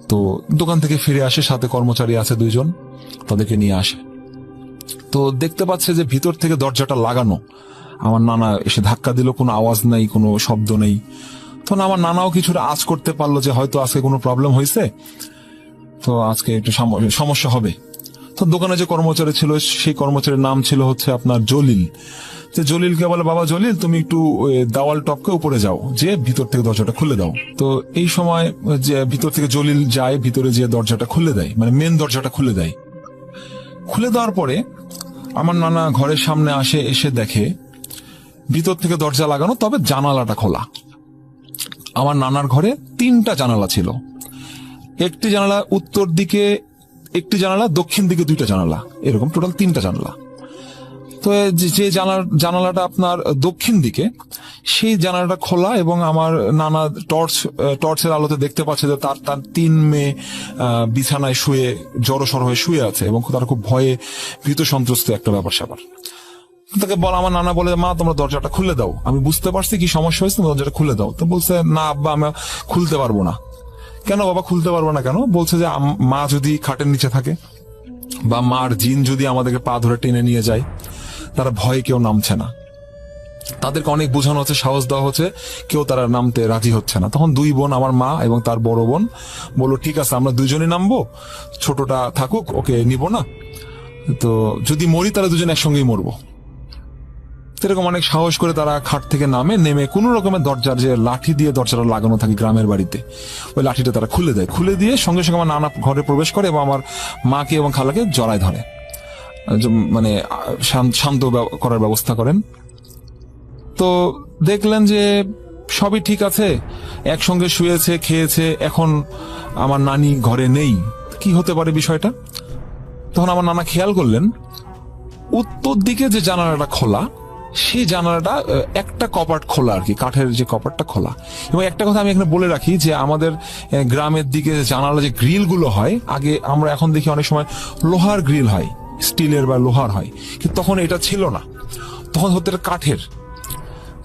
তো দোকান থেকে ফিরে আসে, সাথে কর্মচারী আছে 2 জন, তাদেরকে নিয়ে আসে। তো দেখতে পাচ্ছে যে ভিতর থেকে দরজাটা লাগানো। আমার নানা এসে ধাক্কা দিল, কোনো আওয়াজ নাই, কোনো শব্দ নেই। তখন আমার নানাও কিছুটা আঁচ করতে পারলো যে হয়তো আজকে কোনো প্রবলেম হয়েছে, তো আজকে একটু সমস্যা হবে। তো দোকানে যে কর্মচারী ছিল, সেই কর্মচারীর নাম ছিল হচ্ছে আপনার জলিল। যে জলিলকে বলে, বাবা জলিল, তুমি একটু দেওয়াল টপকে উপরে যাও, যে ভিতর থেকে দরজাটা খুলে দাও। তো এই সময় যে ভিতর থেকে জলিল যায়, ভিতরে যে দরজাটা খুলে দেয়, মানে মেন দরজাটা খুলে দেয়। খুলে দেওয়ার পরে আমার নানা ঘরের সামনে আসে, এসে দেখে ভিতর থেকে দরজা লাগানো, তবে জানালাটা খোলা। আমার নানার ঘরে 3টা জানালা ছিল, একটি জানালা উত্তর দিকে, একটি জানালা দক্ষিণ দিকে, 2টা জানালা, এরকম টোটাল 3টা জানালা। তো যে জানালাটা আপনার দক্ষিণ দিকে, সেই জানালাটা খোলা, এবং আমার নানা টর্চের আলোতে দেখতে পাচ্ছে যে তার 3 মেয়ে বিছানায় শুয়ে, জড়সড় হয়ে শুয়ে আছে, এবং তারা খুব ভয়ে ভীত সন্ত্রস্ত একটা ব্যাপার স্যাপার। তাকে বল, আমার নানা বলে, মা তোমরা দরজাটা খুলে দাও, আমি বুঝতে পারছি কি সমস্যা হয়েছে, দরজাটা খুলে দাও। তো বলছে, না আব্বা, আমি খুলতে পারবো না। কেন বাবা খুলতে পারবো না কেন? বলছে যে মা যদি খাটের নিচে থাকে, বা মার জিন যদি আমাদেরকে পা ধরে টেনে নিয়ে যায়, তারা ভয়ে কেউ নামছে না। তাদেরকে অনেক বোঝানো হচ্ছে, সাহস দেওয়া হচ্ছে, কেউ তারা নামতে রাজি হচ্ছে না। তখন 2 বোন, আমার মা এবং তার বড় বোন, বললো ঠিক আছে আমরা 2জনই নামবো, ছোটটা থাকুক, ওকে নিব না, তো যদি মরি তাহলে 2জন একসঙ্গেই মরবো। এরকম অনেক সাহস করে তারা খাট থেকে নেমে কোন রকমের দরজার যে লাঠি দিয়ে দরজাটা লাগানো থাকে গ্রামের বাড়িতে, ওই লাঠিটা তারা খুলে দেয়। খুলে দিয়ে সঙ্গে সঙ্গে আমার নানা ঘরে প্রবেশ করে এবং আমার মাকে এবং খালাকে জড়ায় ধরে, মানে শান্ত করার ব্যবস্থা করেন। তো দেখলেন যে সবই ঠিক আছে, একসঙ্গে শুয়েছে, খেয়েছে, এখন আমার নানি ঘরে নেই, কি হতে পারে বিষয়টা? তখন আমার নানা খেয়াল করলেন উত্তর দিকে যে জানালাটা খোলা, সেই জানালাটা একটা কপাট খোলা আর কি, কাঠের যে কপাটটা খোলা। এবং একটা কথা আমি এখানে বলে রাখি যে আমাদের গ্রামের দিকে জানালা যে গ্রিল গুলো হয়, আগে আমরা এখন দেখি অনেক সময় লোহার গ্রিল হয়, স্টিলের বা লোহার হয়, কিন্তু তখন এটা ছিল না, তখন হতো কাঠের।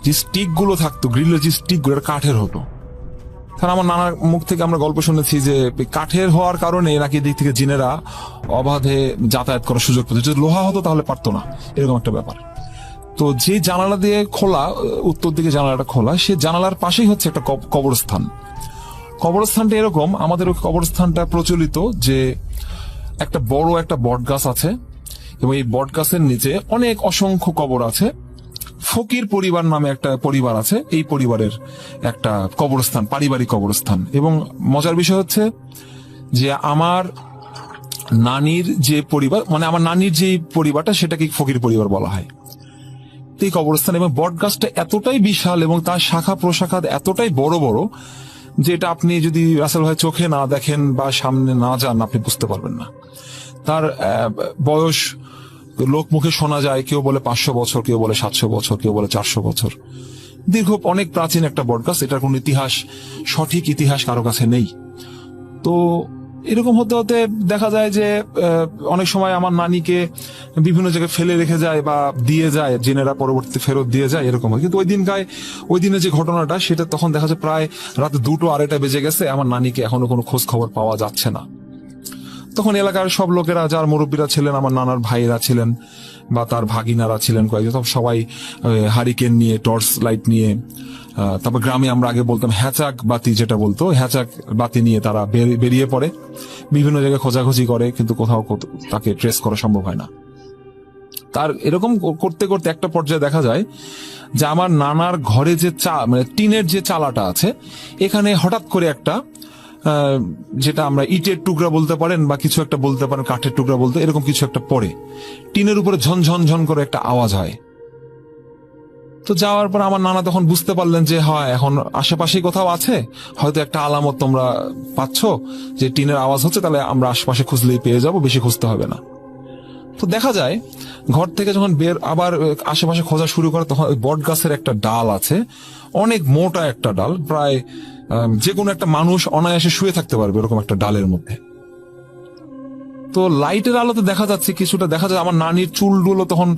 যে স্টিক গুলো থাকতো, গ্রিলের যে স্টিক গুলো কাঠের হতো। কারণ আমার নানার মুখ থেকে আমরা গল্প শুনেছি যে কাঠের হওয়ার কারণে নাকি দিক থেকে জিনেরা অবাধে যাতায়াত করার সুযোগ পেত, যদি লোহা হতো তাহলে পারতো না, এরকম একটা ব্যাপার। তো যে জানালা দিয়ে খোলা, উত্তর দিকে জানালাটা খোলা, সে জানালার পাশেই হচ্ছে একটা কবরস্থান। কবরস্থানটা এরকম, আমাদের ওই কবরস্থানটা প্রচলিত যে একটা বড় একটা বট গাছ আছে, এবং এই বট গাছের নিচে অনেক অসংখ্য কবর আছে। ফকির পরিবার নামে একটা পরিবার আছে, এই পরিবারের একটা কবরস্থান, পারিবারিক কবরস্থান। এবং মজার বিষয় হচ্ছে যে আমার নানির যে পরিবার, মানে আমার নানির যে পরিবারটা, সেটাকে ফকির পরিবার বলা হয়, এই কবরস্থান। এবং বট গাছটা এতটাই বিশাল এবং তার শাখা প্রশাখা এতটাই বড় বড়, যেটা আপনি যদি রাসেল ভাই চোখে না দেখেন বা সামনে না যান, আপনি বুঝতে পারবেন না। তার বয়স লোক মুখে শোনা যায়, কেউ বলে 500 বছর, কেউ বলে 700 বছর, কেউ বলে 400 বছর। দীর্ঘ, অনেক প্রাচীন একটা বটগাছ, এটার কোন ইতিহাস, সঠিক ইতিহাস কারো কাছে নেই। তো এরকম হতে হতে দেখা যায় যে অনেক সময় আমার নানিকে বিভিন্ন জায়গায় ফেলে রেখে যায় বা দিয়ে যায়, জেনেরা পরবর্তীতে ফেরত দিয়ে যায়, এরকম হয়। কিন্তু ওই দিনে যে ঘটনাটা, সেটা তখন দেখা যায় প্রায় রাতে 2-2-2:30 বেজে গেছে, আমার নানিকে এখনো কোনো খোঁজ খবর পাওয়া যাচ্ছে না। তখন এলাকার সব লোকেরা, যার মুরব্বীরা ছিলেন, আমার নানার ভাইরা ছিলেন বা তার ভাগিনারা ছিলেন কয়েকজন, সবাই হারিকেন নিয়ে, টর্চ লাইট নিয়ে, তারপর গ্রামে আমরা আগে বলতাম হ্যাচাক বাতি, যেটা বলতো হ্যাচাক বাতি নিয়ে তারা বেরিয়ে পড়ে, বিভিন্ন জায়গায় খোঁজাখুঁজি করে, কিন্তু কোথাও তাকে ট্রেস করা সম্ভব হয় না। তার এরকম করতে করতে একটা পর্যায়ে দেখা যায় যে আমার নানার ঘরে যে মানে টিনের যে চালাটা আছে, এখানে হঠাৎ করে একটা যেটা আমরা ইটের টুকরা বলতে পারেন বা কিছু একটা বলতে পারেন, কাঠের টুকরা বলতে, এরকম কিছু একটা পড়ে টিনের উপরে ঝনঝন ঝন করে একটা আওয়াজ হয়। তো যাওয়ার পর আমার নানা তখন বুঝতে পারলেন যে হয় এখন আশেপাশে কোথাও আছে, হয়তো একটা আলামত তোমরা পাচ্ছ যে টিনের আওয়াজ হচ্ছে, তাহলে আমরা আশেপাশে খুঁজলেই পেয়ে যাব, বেশি খুঁজতে হবে না। তো দেখা যায় ঘর থেকে যখন বের আবার আশেপাশে খোঁজা শুরু করে, তখন ওই বট গাছের একটা ডাল আছে, অনেক মোটা একটা ডাল, প্রায় যে কোনো একটা মানুষ অনায়াসে শুয়ে থাকতে পারবে এরকম একটা ডালের মধ্যে। তো লাইটের আলোতে দেখা যাচ্ছে কিছুটা, দেখা যায় আমার নানির চুলগুলো তখন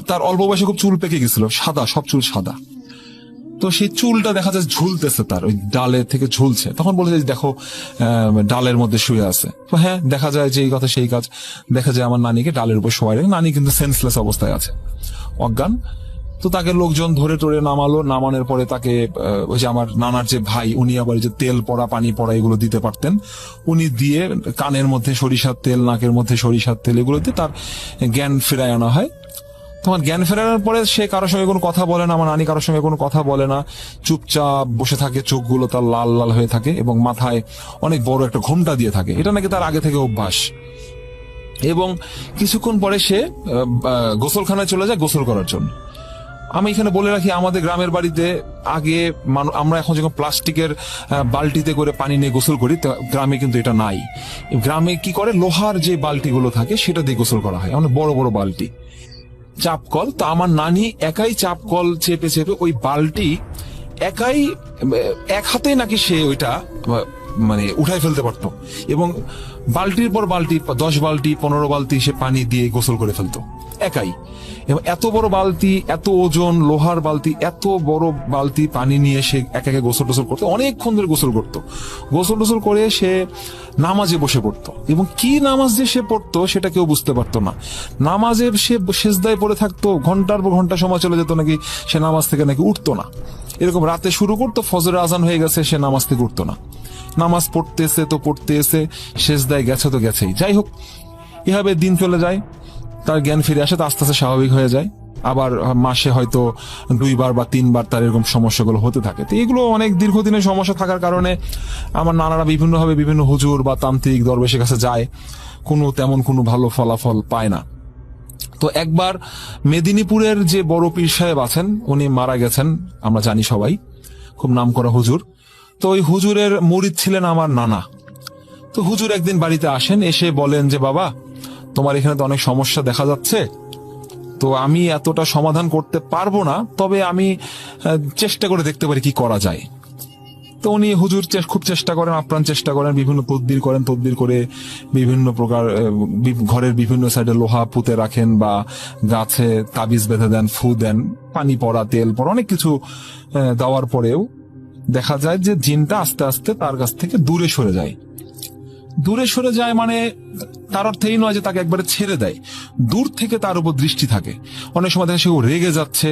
তার অল্প বয়সে খুব চুল পেকে গেছিল, সাদা, সব চুল সাদা। তো সেই চুলটা দেখা যাচ্ছে ঝুলতেছে, তার ওই ডালে থেকে ঝুলছে। তখন বলে যে দেখো ডালের মধ্যে শুয়ে আছে। তো হ্যাঁ, দেখা যায় যে এই কথা সেই কাজ। দেখা যায় আমার নানিকে ডালের উপর শোয়াই রেখে, নানি কিন্তু সেন্সলেস অবস্থায় আছে, অজ্ঞান। তো তাকে লোকজন ধরে টরে নামালো। নামানোর পরে তাকে ওই যে আমার নানার যে ভাই, উনি আবার যে তেল পড়া, পানি পড়া এগুলো দিতে পারতেন, উনি দিয়ে কানের মধ্যে সরিষার তেল, নাকের মধ্যে সরিষার তেল, এগুলো দিয়ে তার জ্ঞান ফেরায় আনা হয়। তখন জ্ঞান ফেরানোর পরে সে কারোর সঙ্গে কোনো কথা বলে না, আমার নানি কারোর সঙ্গে কোনো কথা বলে না, চুপচাপ বসে থাকে, চোখগুলো তার লাল লাল হয়ে থাকে এবং মাথায় অনেক বড় একটা ঘোমটা দিয়ে থাকে। এটা নাকি তার আগে থেকে অভ্যাস। এবং কিছুক্ষণ পরে সে গোসলখানায় চলে যায় গোসল করার জন্য। আমি এখানে বলে রাখি, আমাদের গ্রামের বাড়িতে আগে আমরা এখন যখন প্লাস্টিকের বালতিতে করে পানি নিয়ে গোসল করি, গ্রামে কিন্তু এটা নাই। গ্রামে কি করে, লোহার যে বালতিগুলো থাকে সেটা দিয়ে গোসল করা হয়, অনেক বড় বড় বালতি, চাপকল। তো আমার নানি একাই চাপকল চেপে চেপে ওই বালতি একাই এক হাতে নাকি সে ওইটা মানে উঠাই ফেলতে পারতো, এবং বালতির পর বালতি, 10 বালতি 15 বালতি সে পানি দিয়ে গোসল করে ফেলতো একাই। এবং এত বড় বালতি, এত ওজন, লোহার বালতি, এত বড় বালতি পানি নিয়ে সে একে একে গোসল টোসল করতো, অনেকক্ষণ ধরে গোসল করতো। গোসল টোসল করে সে নামাজে বসে পড়তো, এবং কি নামাজ যে সে পড়তো সেটা কেউ বুঝতে পারতো না। নামাজের সে সেজদায় পড়ে থাকতো, ঘন্টার পর ঘন্টা সময় চলে যেত, নাকি সে নামাজ থেকে নাকি উঠতো না। এরকম রাতে শুরু করতো, ফজরের আজান হয়ে গেছে, সে নামাজ থেকে উঠতো না। নামাজ পড়তেছে তো পড়তেছে, সেজদায় গেছে তো গেছেই। যাই হোক, এভাবে দিন চলে যায়, তার জ্ঞান ফিরে আসে, তো আস্তে আস্তে স্বাভাবিক হয়ে যায়। আবার মাসে হয়তো 2 বার বা 3 বার তার এরকম সমস্যাগুলো হতে থাকে। তো এগুলো অনেক দীর্ঘদিনের সমস্যা থাকার কারণে আমার নানারা বিভিন্নভাবে বিভিন্ন হুজুর বা তান্ত্রিক দরবেশের কাছে যায়, তেমন কোনো ভালো ফলাফল পায় না। তো একবার মেদিনীপুরের যে বড় পীর সাহেব আছেন, উনি মারা গেছেন, আমরা জানি সবাই, খুব নামকরা হুজুর। তো ওই হুজুরের মুরিদ ছিলেন আমার নানা। তো হুজুর একদিন বাড়িতে আসেন, এসে বলেন যে বাবা, তোমার এখানে তো অনেক সমস্যা দেখা যাচ্ছে, তো আমি এতটা সমাধান করতে পারবো না, তবে আমি চেষ্টা করে দেখতে পারি কি করা যায়। তো উনি হুজুর খুব চেষ্টা করেন, আপ্রাণ চেষ্টা করেন, বিভিন্ন তদবির করেন, তদবির করে বিভিন্ন প্রকার ঘরের বিভিন্ন সাইডে লোহা পুঁতে রাখেন, বা গাছে তাবিজ বেঁধে দেন, ফু দেন, পানি পড়া, তেল পড়া, অনেক কিছু দেওয়ার পরেও দেখা যায় যে জিনটা আস্তে আস্তে তার কাছ থেকে দূরে সরে যায়। দূরে সরে যায় মানে তার অর্থেই নয় যে তাকে একবারে ছেড়ে দেয়, দূর থেকে তার উপর দৃষ্টি থাকে। অনেক সময় দেখা সে রেগে যাচ্ছে,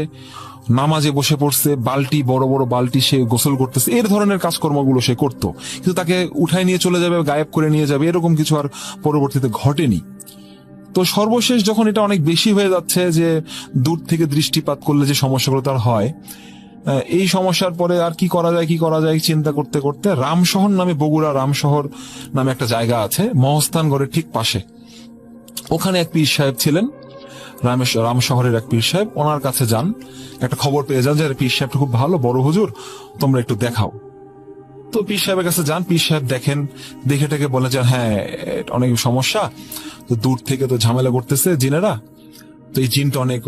নামাজে বসে পড়ছে, বালতি, বড় বড় বালতি সে গোসল করতেছে, এর ধরনের কাজকর্মগুলো সে করতো, কিন্তু তাকে উঠায় নিয়ে চলে যাবে, গায়েব করে নিয়ে যাবে, এরকম কিছু আর পরবর্তীতে ঘটেনি। তো সর্বশেষ যখন এটা অনেক বেশি হয়ে যাচ্ছে, যে দূর থেকে দৃষ্টিপাত করলে যে সমস্যাগুলো তার হয়, এই সমস্যার পরে আর কি করা যায় চিন্তা করতে করতে রামশহর নামে, বগুড়া রামশহর নামে একটা জায়গা আছে, মহস্থানগড়ের ঠিক পাশে, ওখানে এক পীর সাহেব ছিলেন, রামশহরের এক পীর সাহেব। ওনার কাছে যান, একটা খবর পেয়ে যান যে পীর সাহেবটা খুব ভালো, বড় হুজুর, তোমরা একটু দেখাও। তো পীর সাহেবের কাছে যান, পীর সাহেব দেখেন, দেখে টেকে বলে যে হ্যাঁ অনেক সমস্যা, তো দূর থেকে তো ঝামেলা করতেছে জিনেরা, তো এই জিনটা অনেক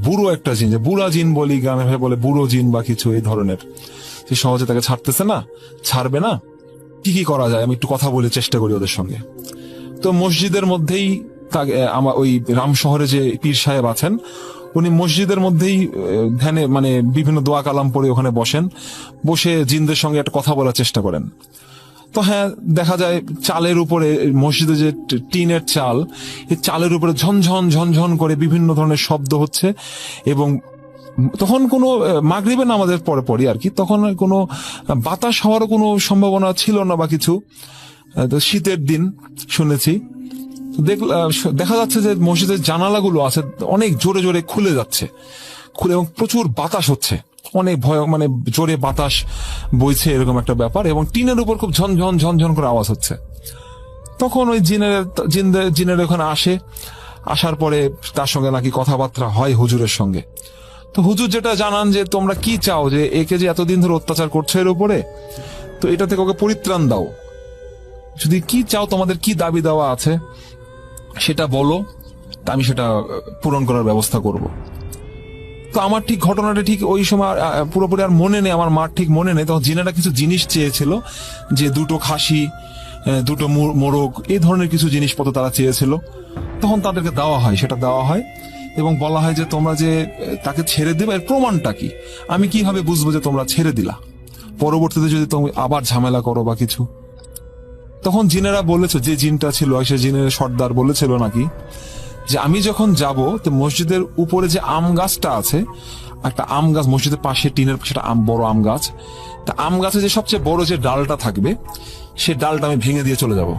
বুড়ো একটা জিন, যে বুড়া জিন বলি গ্রামে ভাবে বলে, বুড়ো জিন বা কিছু এই ধরনের, সে সহজে তাকে ছাড়তেছে না, ছাড়বে না, কি করা যায়, আমি একটু কথা বলে চেষ্টা করি ওদের সঙ্গে। তো মসজিদের মধ্যেই আমার ওই রামশহরে যে পীর সাহেব আছেন, উনি মসজিদের মধ্যেই ধ্যানে মানে বিভিন্ন দোয়া কালাম পড়ে ওখানে বসেন, বসে জিনদের সঙ্গে একটা কথা বলার চেষ্টা করেন। তো হ্যাঁ, দেখা যায় চালের উপরে, মসজিদে যে টিনের চাল, এই চালের উপরে ঝনঝন ঝনঝন করে বিভিন্ন ধরনের শব্দ হচ্ছে, এবং তখন কোনো মাগরিবের নামাজের পরে আর কি, তখন কোনো বাতাস হওয়ারও কোনো সম্ভাবনা ছিল না বা কিছু। তো শীতের দিন শুনেছি, দেখা যাচ্ছে যে মসজিদের জানালাগুলো আছে অনেক জোরে জোরে খুলে যাচ্ছে, এবং প্রচুর বাতাস হচ্ছে। অনেক ভয়, মানে জোরে বাতাস বইছে এরকম একটা ব্যাপার, এবং টিনের উপর খুব ঝনঝন ঝনঝন করে আওয়াজ হচ্ছে। তখন ওই জিনের ওখানে আসার পরে তার সঙ্গে নাকি কথাবার্তা হয় হুজুরের সঙ্গে। তো হুজুর যেটা জানান যে তোমরা কি চাও, যে একে যে এতদিন ধরে অত্যাচার করছো এর উপরে, তো এটা থেকে ওকে পরিত্রাণ দাও, যদি কি চাও, তোমাদের কি দাবি দেওয়া আছে সেটা বলো, তা আমি সেটা পূরণ করার ব্যবস্থা করব। তো আমার ঠিক ঘটনাটা ঠিক ওই সময় পুরোপুরি আর মনে নেই, আমার মার ঠিক মনে নেই। তখন জিনেরা কিছু জিনিস চেয়েছিল, যে 2টো খাসি, 2টো মোরগ, এই ধরনের কিছু জিনিসপত্র তারা চেয়েছিল। তখন তাদেরকে দেওয়া হয়, সেটা দেওয়া হয়, এবং বলা হয় যে তোমরা যে তাকে ছেড়ে দিবে এর প্রমাণটা কি, আমি কিভাবে বুঝবো যে তোমরা ছেড়ে দিলা, পরবর্তীতে যদি তুমি আবার ঝামেলা করো বা কিছু। তখন জিনেরা বলেছে, যে জিনটা ছিল সে জিনের সর্দার বলেছিল নাকি যে আমি যখন যাব, তো মসজিদের উপরে যে আম গাছটা আছে, একটা আম গাছ মসজিদের পাশে টিনের, সেটা বড় আম গাছ, তা আম গাছে যে সবচেয়ে বড় যে ডালটা থাকবে, সে ডালটা আমি ভেঙে দিয়ে চলে যাব।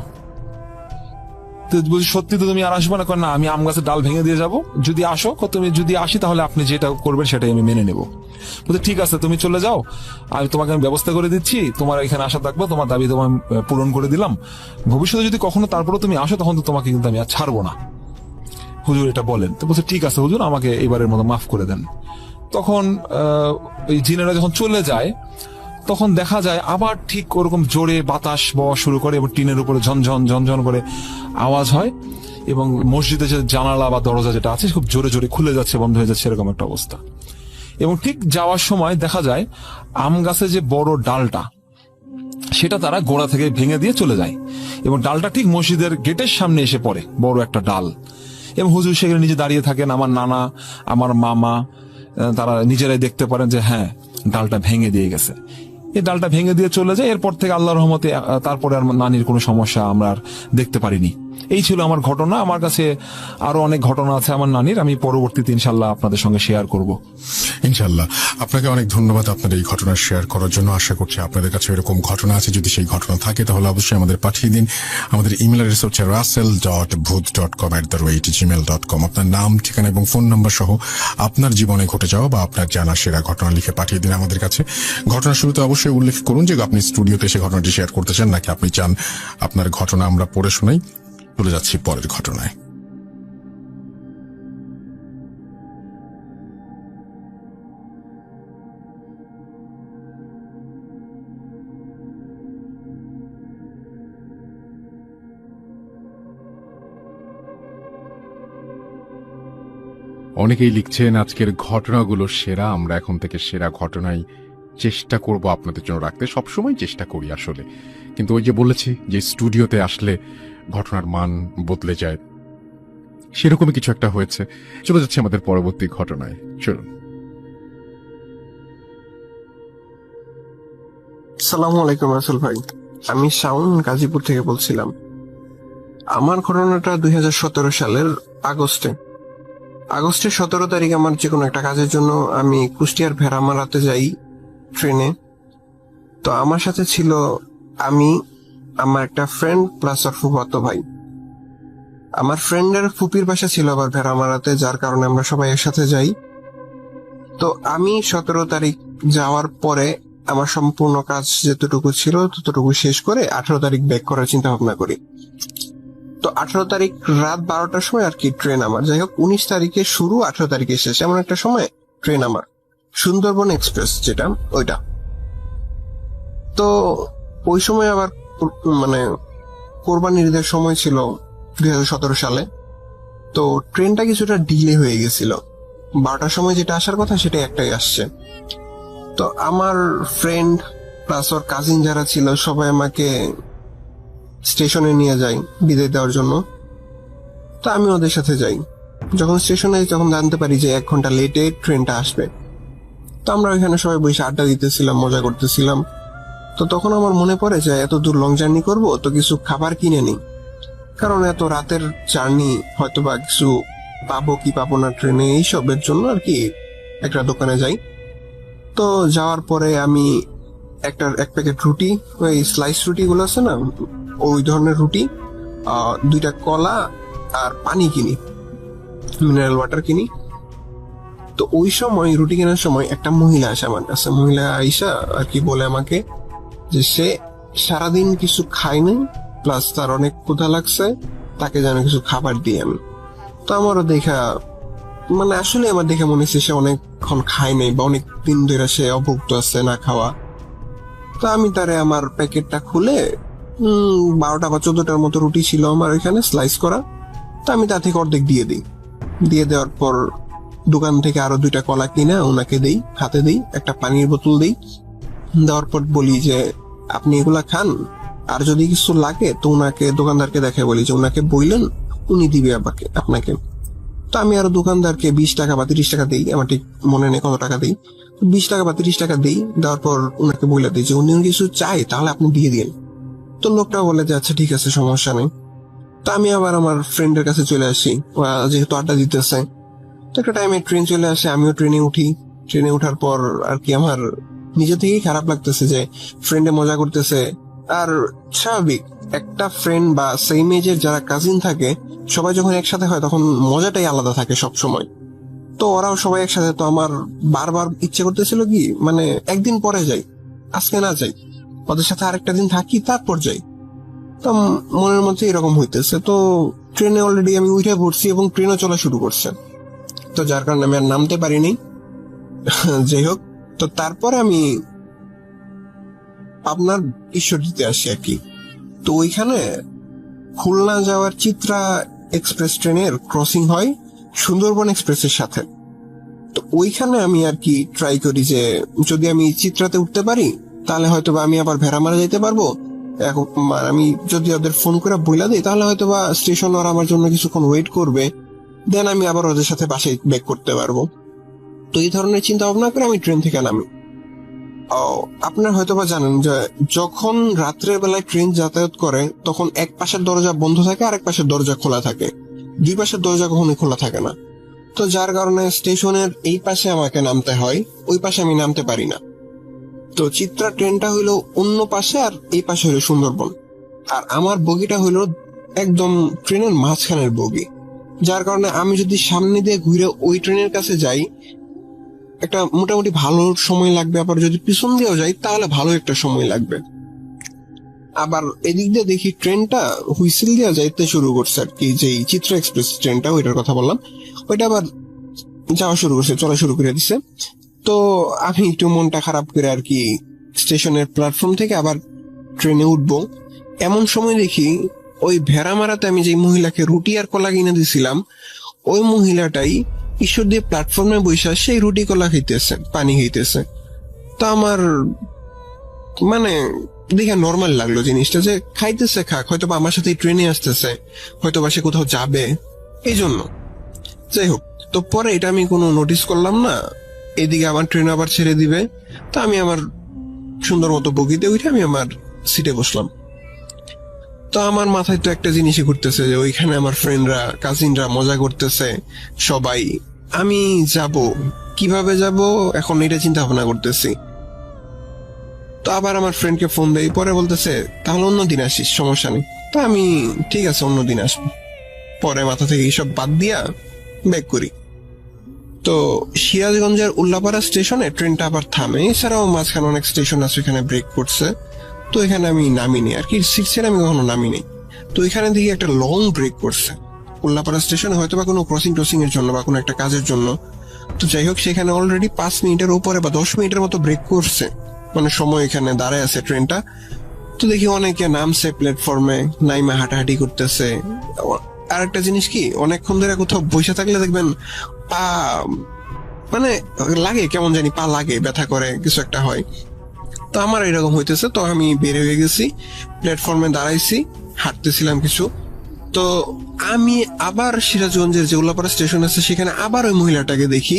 তো বলছি, সত্যি তো তুমি আর আসবে না? না, আমি আম গাছের ডাল ভেঙে দিয়ে যাব, যদি আসো, তুমি যদি আসি তাহলে আপনি যেটা করবেন সেটাই আমি মেনে নেব। বলছে ঠিক আছে, তুমি চলে যাও, আমি ব্যবস্থা করে দিচ্ছি, তোমার এখানে আসা থাকবো, তোমার দাবি তোমার পূরণ করে দিলাম, ভবিষ্যতে যদি কখনো তারপরে তুমি আসো তখন তো তোমাকে কিন্তু আমি আর ছাড়বো না, হুজুর এটা বলেন। তো বলছে ঠিক আছে হুজুর, আমাকে এবারের মতো মাফ করে দেন। তখন ওই জিনেরা যখন চলে যায়, তখন দেখা যায় আবার ঠিক ওরকম জোরে বাতাস বওয়া শুরু করে, এবং টিনের উপরে ঝনঝন ঝনঝন করে আওয়াজ হয়, এবং মসজিদে যে জানালা বা দরজা যেটা আছে খুব জোরে জোরে খুলে যাচ্ছে, বন্ধ হয়ে যাচ্ছে, এরকম একটা অবস্থা। এবং ঠিক যাওয়ার সময় দেখা যায় আম গাছে যে বড় ডালটা, সেটা তারা গোড়া থেকে ভেঙে দিয়ে চলে যায়, এবং ডালটা ঠিক মসজিদের গেটের সামনে এসে পড়ে, বড় একটা ডাল। এবং হুজুর সেখানে নিজে দাঁড়িয়ে থাকেন, আমার নানা, আমার মামা, তারা নিজেরাই দেখতে পারেন যে হ্যাঁ, ডালটা ভেঙে দিয়ে গেছে। এই ডালটা ভেঙে দিয়ে চলে যায়। এরপর থেকে আল্লাহর রহমতে তারপরে আর নানির কোনো সমস্যা আমরা আর দেখতে পারিনি। এই ছিল আমার ঘটনা। আমার কাছে আরো অনেক ঘটনা আছে আমার নানির, আমি পরবর্তীতে ইনশাল্লাহ আপনাদের সঙ্গে শেয়ার করব। ইনশাল্লাহ। আপনাকে অনেক ধন্যবাদ আপনার এই ঘটনা শেয়ার করার জন্য। আশা করছি আপনাদের কাছে এরকম ঘটনা আছে, যদি সেই ঘটনা থাকে তাহলে অবশ্যই আমাদের পাঠিয়ে দিন। আমাদের ইমেল অ্যাড্রেস হচ্ছে russell.booth.com@gmail.com। আপনার নাম, ঠিকানা এবং ফোন নাম্বার সহ আপনার জীবনে ঘটে যাওয়া বা আপনার জানা সেরা ঘটনা লিখে পাঠিয়ে দিন আমাদের কাছে। ঘটনার শুরুতে অবশ্যই উল্লেখ করুন যে আপনি স্টুডিওতে এসে ঘটনাটি শেয়ার করতে চান, নাকি আপনি চান আপনার ঘটনা আমরা পড়ে শোনাই। চলে যাচ্ছি পরের ঘটনায়। অনেকেই লিখছেন আজকের ঘটনাগুলো সেরা, আমরা এখন থেকে সেরা ঘটনাই চেষ্টা করব আপনাদের জন্য রাখতে। সবসময় চেষ্টা করি আসলে, কিন্তু ওই যে বলেছি যে স্টুডিওতে আসলে ঘটনার মান বদলে যায়, সেরকমই কিছু একটা হয়েছে। চলে যাচ্ছে আমাদের পরবর্তী ঘটনায়, চলুন। আসসালামু আলাইকুম রাসেল ভাই, আমি শাওন গাজীপুর থেকে বলছিলাম। আমার ঘটনাটা 2017 সালের আগস্টের 17 তারিখ আমার যে কোনো একটা কাজের জন্য আমি কুষ্টিয়ার ভেড়ামারাতে যাই ট্রেনে। তো আমার সাথে ছিল আমি, আমার একটা ফ্রেন্ড প্লাস আর ফুফাতো ভাই। আমার ফ্রেন্ডের ফুপির বাসা ছিল আবার ভেড়ামারাতে, যার কারণে আমরা সবাই একসাথে যাই। তো আমি 17 তারিখ যাওয়ার পরে আমার সম্পূর্ণ কাজ যতটুকু ছিল ততটুকু শেষ করে 18 তারিখ ব্যাক করার চিন্তা ভাবনা করি। তো 18 তারিখ রাত 12টার সময় আর কি ট্রেন আমার। যাই হোক, 19 তারিখে শুরু, 18 তারিখে শেষ, এমন একটা সময় ট্রেন আমার, সুন্দরবন এক্সপ্রেস যেটা, ওইটা। তো ওই সময় আবার মানে কোরবানির ঈদের সময় ছিল 2017 সালে। তো ট্রেনটা কিছুটা ডিলে হয়ে গেছিল, 12টার সময় যেটা আসার কথা সেটা একটাই আসছে। তো আমার ফ্রেন্ড প্লাস ওর কাজিন যারা ছিল সবাই আমাকে স্টেশনে নিয়ে যায় বিদায় দেওয়ার জন্য। তো আমি ওদের সাথে যাই। যখন স্টেশনে তখন জানতে পারি যে 1 ঘন্টা লেটে ট্রেনটা আসবে। তো আমরা ওইখানে সবাই বসে আড্ডা দিতেছিলাম, মজা করতেছিলাম। তো তখন আমার মনে পড়ে যে এত দূর লং জার্নি করব, তো কিছু খাবার কিনে নিই, কারণ এত রাতের জার্নি হয়তো বা কিছু পাবো কি পাবো না ট্রেনে, এইসবের জন্য আর কি একটা দোকানে যাই। তো যাওয়ার পরে আমি এক প্যাকেট রুটি, ওই স্লাইস রুটি গুলো আছে না, ওই ধরনের রুটি, 2টা কলা আর পানি কিনি, মিনারেল ওয়াটার কিনি। তো ওই সময় রুটি কেনার সময় একটা মহিলা আসে আমার কাছে। মহিলা আইসা আর কি বলে আমাকে যে সে সারাদিন কিছু খায়নি, প্লাস তার অনেক ক্ষুধা লাগছে, তাকে যেন কিছু খাবার দিই আমি। তো আমারও দেখা মানে আসলে আমার দেখে মনে হচ্ছে সে অনেকক্ষণ খায় নাই বা অনেক দিন ধরে সে অভুক্ত আছে না খাওয়া। তো আমি তারে আমার প্যাকেটটা খুলে 12টা বা 14টার মতো রুটি ছিল আমার এখানে স্লাইস করা, তো আমি তা থেকে অর্ধেক দিয়ে দিই। দিয়ে দেওয়ার পর দোকান থেকে আরো 2টা কলা কিনা ওনাকে দেই, হাতে দিই, একটা পানির বোতল দিই। দেওয়ার পর বলি যে আপনি এগুলা খান, আর যদি কিছু লাগে তো ওনাকে দোকানদারকে দেখে বলি যে ওনাকে বললেন, উনি দিবে আপনাকে। তো আমি আরো দোকানদারকে 20 টাকা বা 30 টাকা দিই, আমার ঠিক মনে নেই কত টাকা দিই, 20 টাকা বা 30 টাকা দিই। দেওয়ার পর ওনাকে বলে দিই যে উনি কিছু চাই তাহলে আপনি দিয়ে দিন। তো লোকটা বলে যে আচ্ছা ঠিক আছে, সমস্যা নেই। তো আমি আবার আমার ফ্রেন্ডের কাছে চলে আসি, ওরা যেহেতু আড্ডা দিতেছে। তো একটা টাইমে ট্রেন চলে আসে, আমিও ট্রেনে উঠি। ট্রেনে ওঠার পর আর কি আমার নিজে থেকেই খারাপ লাগতেছে যে ফ্রেন্ডে মজা করতেছে। আর স্বাভাবিক, একটা ফ্রেন্ড বা সেম এজের যারা কাজিন থাকে সবাই যখন একসাথে হয় তখন মজাটাই আলাদা থাকে সব সময়। তো ওরাও সবাই একসাথে, তো আমার বারবার ইচ্ছে করতেছিল কি মানে একদিন পরে যাই, আজকে না যাই, ওদের সাথে আরেকটা দিন থাকি তারপর যাই। তো মনের মধ্যে এরকম হইতেছে। তো ট্রেনে অলরেডি আমি উঠে পড়ছি এবং ট্রেনও চলা শুরু করছে, তো যার কারণে আমি আর নামতে পারিনি। যাই হোক, তো তারপরে আমি আপনার ঈশ্বরদীতে আসি আর কি। তো ওইখানে খুলনা যাওয়ার চিত্রা এক্সপ্রেস ট্রেনের ক্রসিং হয় সুন্দরবন এক্সপ্রেসের সাথে। তো ওইখানে আমি আর কি ট্রাই করি যে যদি আমি চিত্রাতে উঠতে পারি তাহলে হয়তো বা আমি আবার ভেড়ামারা যাইতে পারবো। এখন আমি যদি ওদের ফোন করে বইলা দিই তাহলে হয়তো বা স্টেশন ওরা আমার জন্য কিছুক্ষণ ওয়েট করবে, দেন আমি আবার ওদের সাথে বাসায় ব্যাক করতে পারবো। তো এই ধরনের চিন্তা ভাবনা করে আমি ট্রেন থেকে নামি। আপনার হয়তো বা জানেন যে যখন রাত্রের বেলায় ট্রেন যাতায়াত করে তখন এক পাশের দরজা বন্ধ থাকে আর এক পাশের দরজা খোলা থাকে, দুই পাশের দরজা কখনোই খোলা থাকে না। তো যার কারণে স্টেশনের এই পাশে আমাকে নামতে হয়, ওই পাশে আমি নামতে পারি না। তো চিত্রা ট্রেনটা হইলো অন্য পাশে আর এই পাশে হইলো সুন্দরবন, আর আমার বগিটা হইলো একদম ট্রেনের মাঝখানের বগি। যার কারণে আমি যদি সামনে দিয়ে ঘুরে ওই ট্রেনের কাছে যাই একটা মোটামুটি ভালো সময় লাগবে, আবার যদি পিছন দিয়েও যাই তাহলে ভালো একটা সময় লাগবে। আবার এদিক দিয়ে দেখি ট্রেনটা হুইসেল দিয়ে যাইতে শুরু করছে আর কি, যে চিত্রা এক্সপ্রেস ট্রেনটা ওইটার কথা বললাম, ওইটা আবার যাওয়া শুরু করছে, চলা শুরু করে দিছে। তো আমি একটু মনটা খারাপ করে আর কি স্টেশনের প্ল্যাটফর্ম থেকে আবার ট্রেনে উঠবো। এমন সময় দেখি ওই ভেড়ামারাতে আমি যে মহিলাকে রুটি আর কলা কিনে দিয়েছিলাম ওই মহিলাটাই ঈশ্বরদী প্ল্যাটফর্মে বসে সেই রুটি কলা খাইতেছে, পানি খাইতেছে। তো আমার মানে দেখে নর্মাল লাগলো জিনিসটা, যে খাইতেছে খাক, হয়তো বা আমার সাথে ট্রেনে আসতেছে, হয়তো বা সে কোথাও যাবে এই জন্য। যাই হোক, তো পরে এটা আমি কোনো নোটিস করলাম না। এদিকে আমার ট্রেন আবার ছেড়ে দিবে, তো আমি আমার সুন্দর মতো বগিতে উঠে আমি আমার সিটে বসলাম। তো আমার মাথায় তো একটা জিনিসই ঘুরতেছে যে ওইখানে আমার ফ্রেন্ডরা কাজিনরা মজা করতেছে সবাই, আমি যাব কিভাবে যাব এখন এটা চিন্তা ভাবনা করতেছি। তো আবার আমার ফ্রেন্ডকে ফোন দেই, পরে বলতেছে তাহলে অন্যদিন আসিস, সমস্যা নেই। তো আমি ঠিক আছে অন্যদিন আসবো। পরে মাথা থেকে এইসব বাদ দিয়া ব্যাক করি। তো সিরাজগঞ্জের উল্লাপাড়া স্টেশনে ট্রেনটা আবার থামে, এছাড়াও মাঝখানে অনেক স্টেশন আছে এখানে ব্রেক করছে। তো এখানে আমি নামিনি আর কি, সিট ছেড়ে আমি কখনো নামিনি। তো এখানে দিকে একটা লং ব্রেক করছে উল্লাপাড়া স্টেশনে, হয়তো বা কোনো ক্রসিং এর জন্য বা কোনো একটা কাজের জন্য। তো যাই হোক, সেখানে অলরেডি 5 মিনিটের উপরে বা 10 মিনিটের মতো ব্রেক করছে, মানে সময় এখানে দাঁড়ায় আছে ট্রেনটা। তো দেখি অনেকে নামছে প্ল্যাটফর্মে, নাইমা হাঁটাহাঁটি করতেছে। আর একটা জিনিস কি, অনেকক্ষণ ধরে কোথাও বসে থাকলে দেখবেন পা মানে লাগে কেমন জানি, পা লাগে, ব্যথা করে, কিছু একটা হয়। তো আমার এরকম হইতেছে। তো আমি বের হয়ে গেছি, প্ল্যাটফর্মে দাঁড়াইছি, হাঁটতেছিলাম কিছু। তো আমি আবার সিরাজগঞ্জের যে উল্লাপাড়া স্টেশন আছে সেখানে আবার ওই মহিলাটাকে দেখি।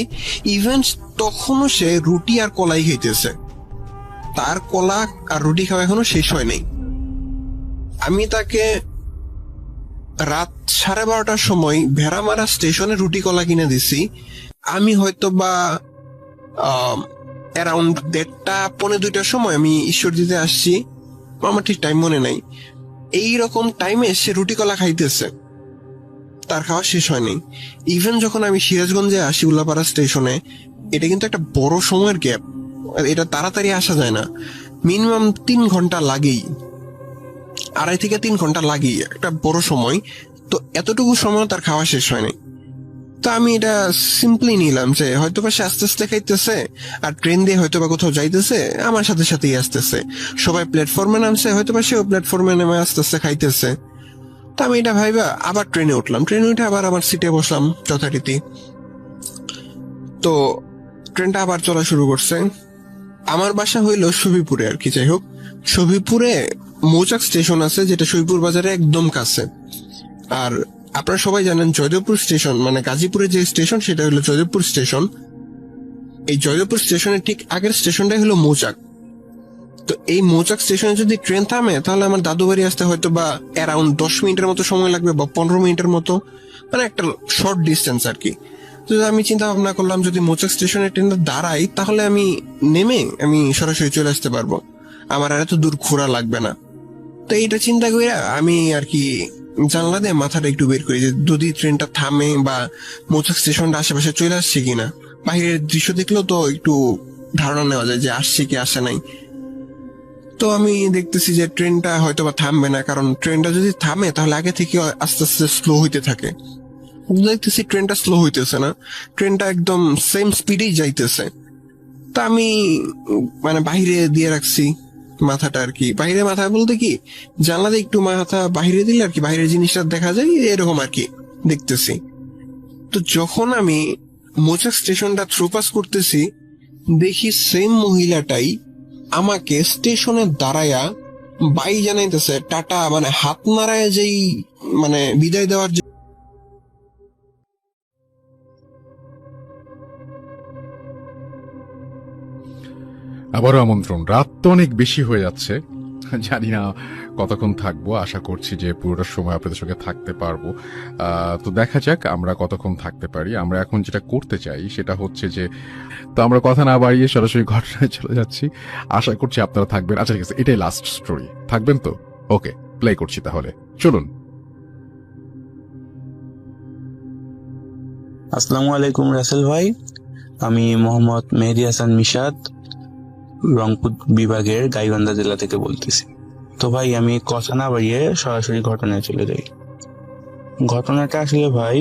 ইভেন তখনও সে রুটি আর কলাই খাইতেছে, তার কলা আর রুটি খাওয়া এখনো শেষ হয় নাই। আমি তাকে রাত 12:30টার সময় ভেড়ামারা স্টেশনে রুটি কলা কিনে দিছি। আমি হয়তো বা অ্যারাউন্ড 1:30 পৌনে 2টার সময় আমি ঈশ্বরদীতে আসছি, আমার ঠিক টাইম মনে নাই। এইরকম টাইমে সে রুটি কলা খাইতেছে। তার খাওয়া শেষ হয়নি। ইভেন যখন আমি সিরাজগঞ্জে আসি উল্লাপাড়া স্টেশনে, এটা কিন্তু একটা বড় সময়ের গ্যাপ, এটা তাড়াতাড়ি আসা যায় না, মিনিমাম 3 ঘন্টা লাগেই, 2.5 থেকে 3 ঘন্টা লাগেই, একটা বড় সময়। তো এতটুকু সময় তার খাওয়া শেষ হয়নি। তো আমি এটা সিম্পলি নিলাম যে হয়তোবা সে আস্তে আস্তে খাইতেছে, আর ট্রেন দিয়ে হয়তোবা কোথাও যাইতেছে, আমার সাথে সাথেই আসতেছে, সবাই প্ল্যাটফর্মে নামছে, হয়তোবা সেও প্ল্যাটফর্মে নেমে আস্তে আস্তে খাইতেছে। তো আমি এটা ভাইবা আবার ট্রেনে উঠলাম, ট্রেনে উঠে আবার আমার সিটে বসলাম যথারীতি। তো ট্রেনটা আবার চলা শুরু করছে। আমার বাসা হইলো শফিপুরে আর কি। যাই হোক, শফিপুরে মৌচাক স্টেশন আছে, যেটা শফিপুর বাজারে একদম কাছে। আর আপনারা সবাই জানেন জয়দেবপুর স্টেশন, মানে গাজীপুরের যে স্টেশন সেটা হলো জয়দেবপুর স্টেশন। এই জয়দেবপুর স্টেশনের ঠিক আগের স্টেশনটাই হলো মৌচাক। তো এই মৌচাক স্টেশনে যদি ট্রেন থামে তাহলে আমার দাদু বাড়ি আসতে হয়তো বা অ্যারাউন্ড 10 মিনিটের মতো সময় লাগবে, বা 15 মিনিটের মতো, মানে একটা শর্ট ডিস্টেন্স আর কি। তো আমি চিন্তা ভাবনা করলাম যদি মৌচাক স্টেশনে ট্রেনটা দাঁড়াই তাহলে আমি নেমে আমি সরাসরি চলে আসতে পারবো, আমার আর এত দূর ঘোরা লাগবে না। তো এইটা চিন্তা করে আমি আর কি জানলা দিয়ে মাথাটা একটু বের করি যে যদি ট্রেনটা থামে বা মৌচাক স্টেশনটা আশেপাশে চলে আসছে কিনা। বাহিরের দৃশ্য দেখলেও তো একটু ধারণা নেওয়া যায় যে আসছে কি আসে নাই। তো আমি দেখতেছি যে ট্রেনটা হয়তো বা থামবে না, কারণ ট্রেনটা যদি থামে তাহলে আগে থেকে আস্তে আস্তে স্লো হইতে থাকে। দেখতেছি ট্রেনটা স্লো হইতেছে না, ট্রেনটা একদম সেম স্পিডেই যাইতেছে। তা আমি মানে বাহিরে দিয়ে রাখছি মাথাটা আর কি। বাহিরে মাথা বলতে কি, জানলা দিয়ে একটু মাথা বাহিরে দিলে আর কি বাইরের জিনিসটা দেখা যায়, এরকম আর কি দেখতেছি। তো যখন আমি মৌচাক স্টেশনটা থ্রু পাস করতেছি, দেখি সেম মহিলাটাই আমাকে স্টেশনে দাঁড়ায়া বাই জানাইতেছে, টাটা, মানে হাত নাড়ায় যেই মানে বিদায় দেওয়ার যে আবারও আমন্ত্রণ। রাত তো অনেক বেশি হয়ে যাচ্ছে, জানি না কতক্ষণ থাকবো। আশা করছি যে পুরোটা সময় আপনাদের সঙ্গে থাকতে পারবো। তো দেখা যাক আমরা কতক্ষণ থাকতে পারি। আমরা এখন যেটা করতে চাই সেটা হচ্ছে যে, তো আমরা কথা না বাড়িয়ে সরাসরি ঘটনায় চলে যাচ্ছি। আশা করছি আপনারা থাকবেন। আচ্ছা ঠিক আছে, এটাই লাস্ট স্টোরি, থাকবেন তো? ওকে, প্লে করছি তাহলে, চলুন। আসসালামু আলাইকুম রাসেল ভাই, আমি মোহাম্মদ মেহেদি হাসান মিশাদ, রংপুর বিভাগের গাইবান্ধা জেলা থেকে বলতেছি। তো ভাই আমি কথা না বাড়িয়ে সরাসরি ঘটনায় চলে যাই। ঘটনাটা আসলে ভাই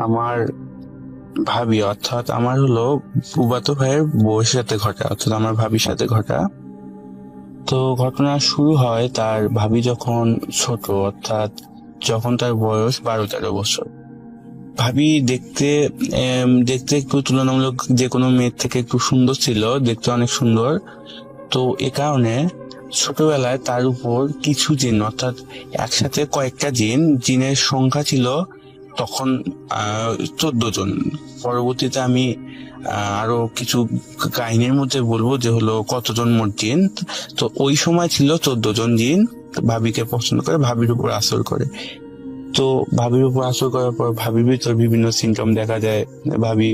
আমার ভাবি, অর্থাৎ আমার হলো ফুফাতো ভাইয়ের বউয়ের সাথে ঘটা, অর্থাৎ আমার ভাবির সাথে ঘটা। তো ঘটনা শুরু হয় তার ভাবি যখন ছোট, অর্থাৎ যখন তার বয়স 12-13 বছর। ভাবি দেখতে একটু তুলনামূলক যে কোনো মেয়ের থেকে একটু সুন্দর ছিল, দেখতে অনেক সুন্দর। তো এ কারণে ছোটবেলায় তার উপর কিছু জিন, অর্থাৎ একসাথে কয়েকটা জিনের সংখ্যা ছিল তখন 14 জন। পরবর্তীতে আমি আরো কিছু কাহিনীর মধ্যে বলবো যে হলো কতজন মোট জিন। তো ওই সময় ছিল 14 জন জিন ভাবিকে পছন্দ করে, ভাবির উপর আসর করে। তো ভাবির উপর আসর করার পর ভাবির ভিতর বিভিন্ন সিমটম দেখা যায়। ভাবি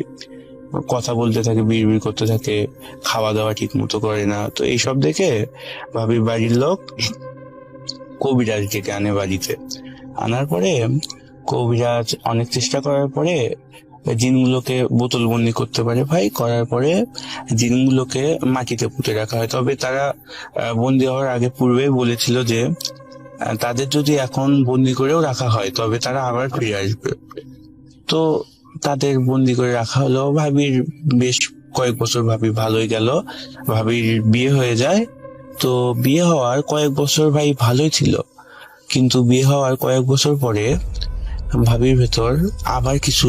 কথা বলতে থাকে, বিড়বিড় করতে থাকে, খাওয়া দাওয়া ঠিক মতো করে না। তো এইসব দেখে ভাবির বাড়ির লোক কবিরাজ ডেকে আনে বাড়িতে। আনার পরে কবিরাজ অনেক চেষ্টা করার পরে জিনগুলোকে বোতলবন্দি করতে পারে ভাই। করার পরে জিনগুলোকে মাটিতে পুঁতে রাখা হয়। তবে তারা বন্দি হওয়ার আগে পূর্বে বলেছিল যে তাদের যদি এখন বন্দি করেও রাখা হয় তবে তারা আবার ফিরে আসবে। তো তাদের বন্দি করে রাখা হলো। ভাবির বেশ কয়েক বছর ভাবি ভালোই গেল, ভাবির বিয়ে হয়ে যায়। তো বিয়ে হওয়ার কয়েক বছর ভাই ভালোই ছিল, কিন্তু বিয়ে হওয়ার কয়েক বছর পরে ভাবির ভেতর আবার কিছু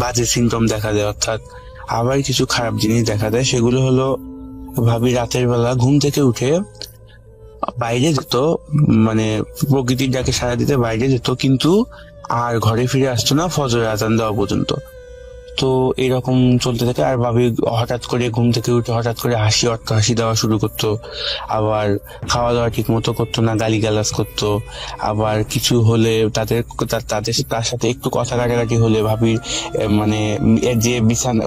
বাজে সিমটম দেখা দেয়, অর্থাৎ আবার কিছু খারাপ জিনিস দেখা দেয়। সেগুলো হলো ভাবি রাতের বেলা ঘুম থেকে উঠে বাইরে যেত, মানে প্রকৃতির ডাকে সাড়া দিতে বাইরে যেত, কিন্তু আর ঘরে ফিরে আসতো না ফজরের আজান দেওয়া পর্যন্ত। তো এরকম চলতে থাকে। আর ভাবি হঠাৎ করে ঘুম থেকে উঠে হঠাৎ করে হাসি দেওয়া শুরু করতো। আবার খাওয়া দাওয়া ঠিক মতো করতো না, গালিগালাজ করতো। আবার কিছু হলে তার সাথে একটু কথা কাটাকাটি হলে ভাবির মানে যে বিছানা,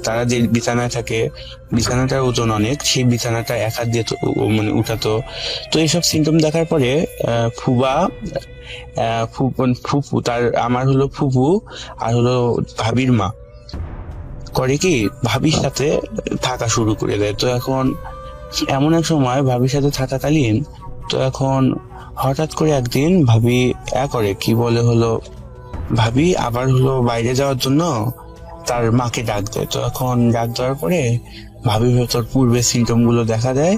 তারা যে বিছানায় থাকে, বিছানাটার ওজন অনেক, সেই বিছানাটা এক হাত দিয়ে মানে উঠাতো। তো এইসব সিমটম দেখার পরে ফুবা ফুপু আমার হলো ফুপু আর হলো ভাবির মা করে কি ভাবির সাথে থাকা শুরু করে দেয়। তো এখন এমন এক সময় ভাবির সাথে থাকাকালীন তো এখন হঠাৎ করে একদিন ভাবি করে কি বলে হলো ভাবি আবার হলো বাইরে যাওয়ার জন্য তার মাকে ডাক দেয়। তো এখন ডাক দেওয়ার পরে ভাবির ভেতর পূর্বের সিমটম গুলো দেখা দেয়।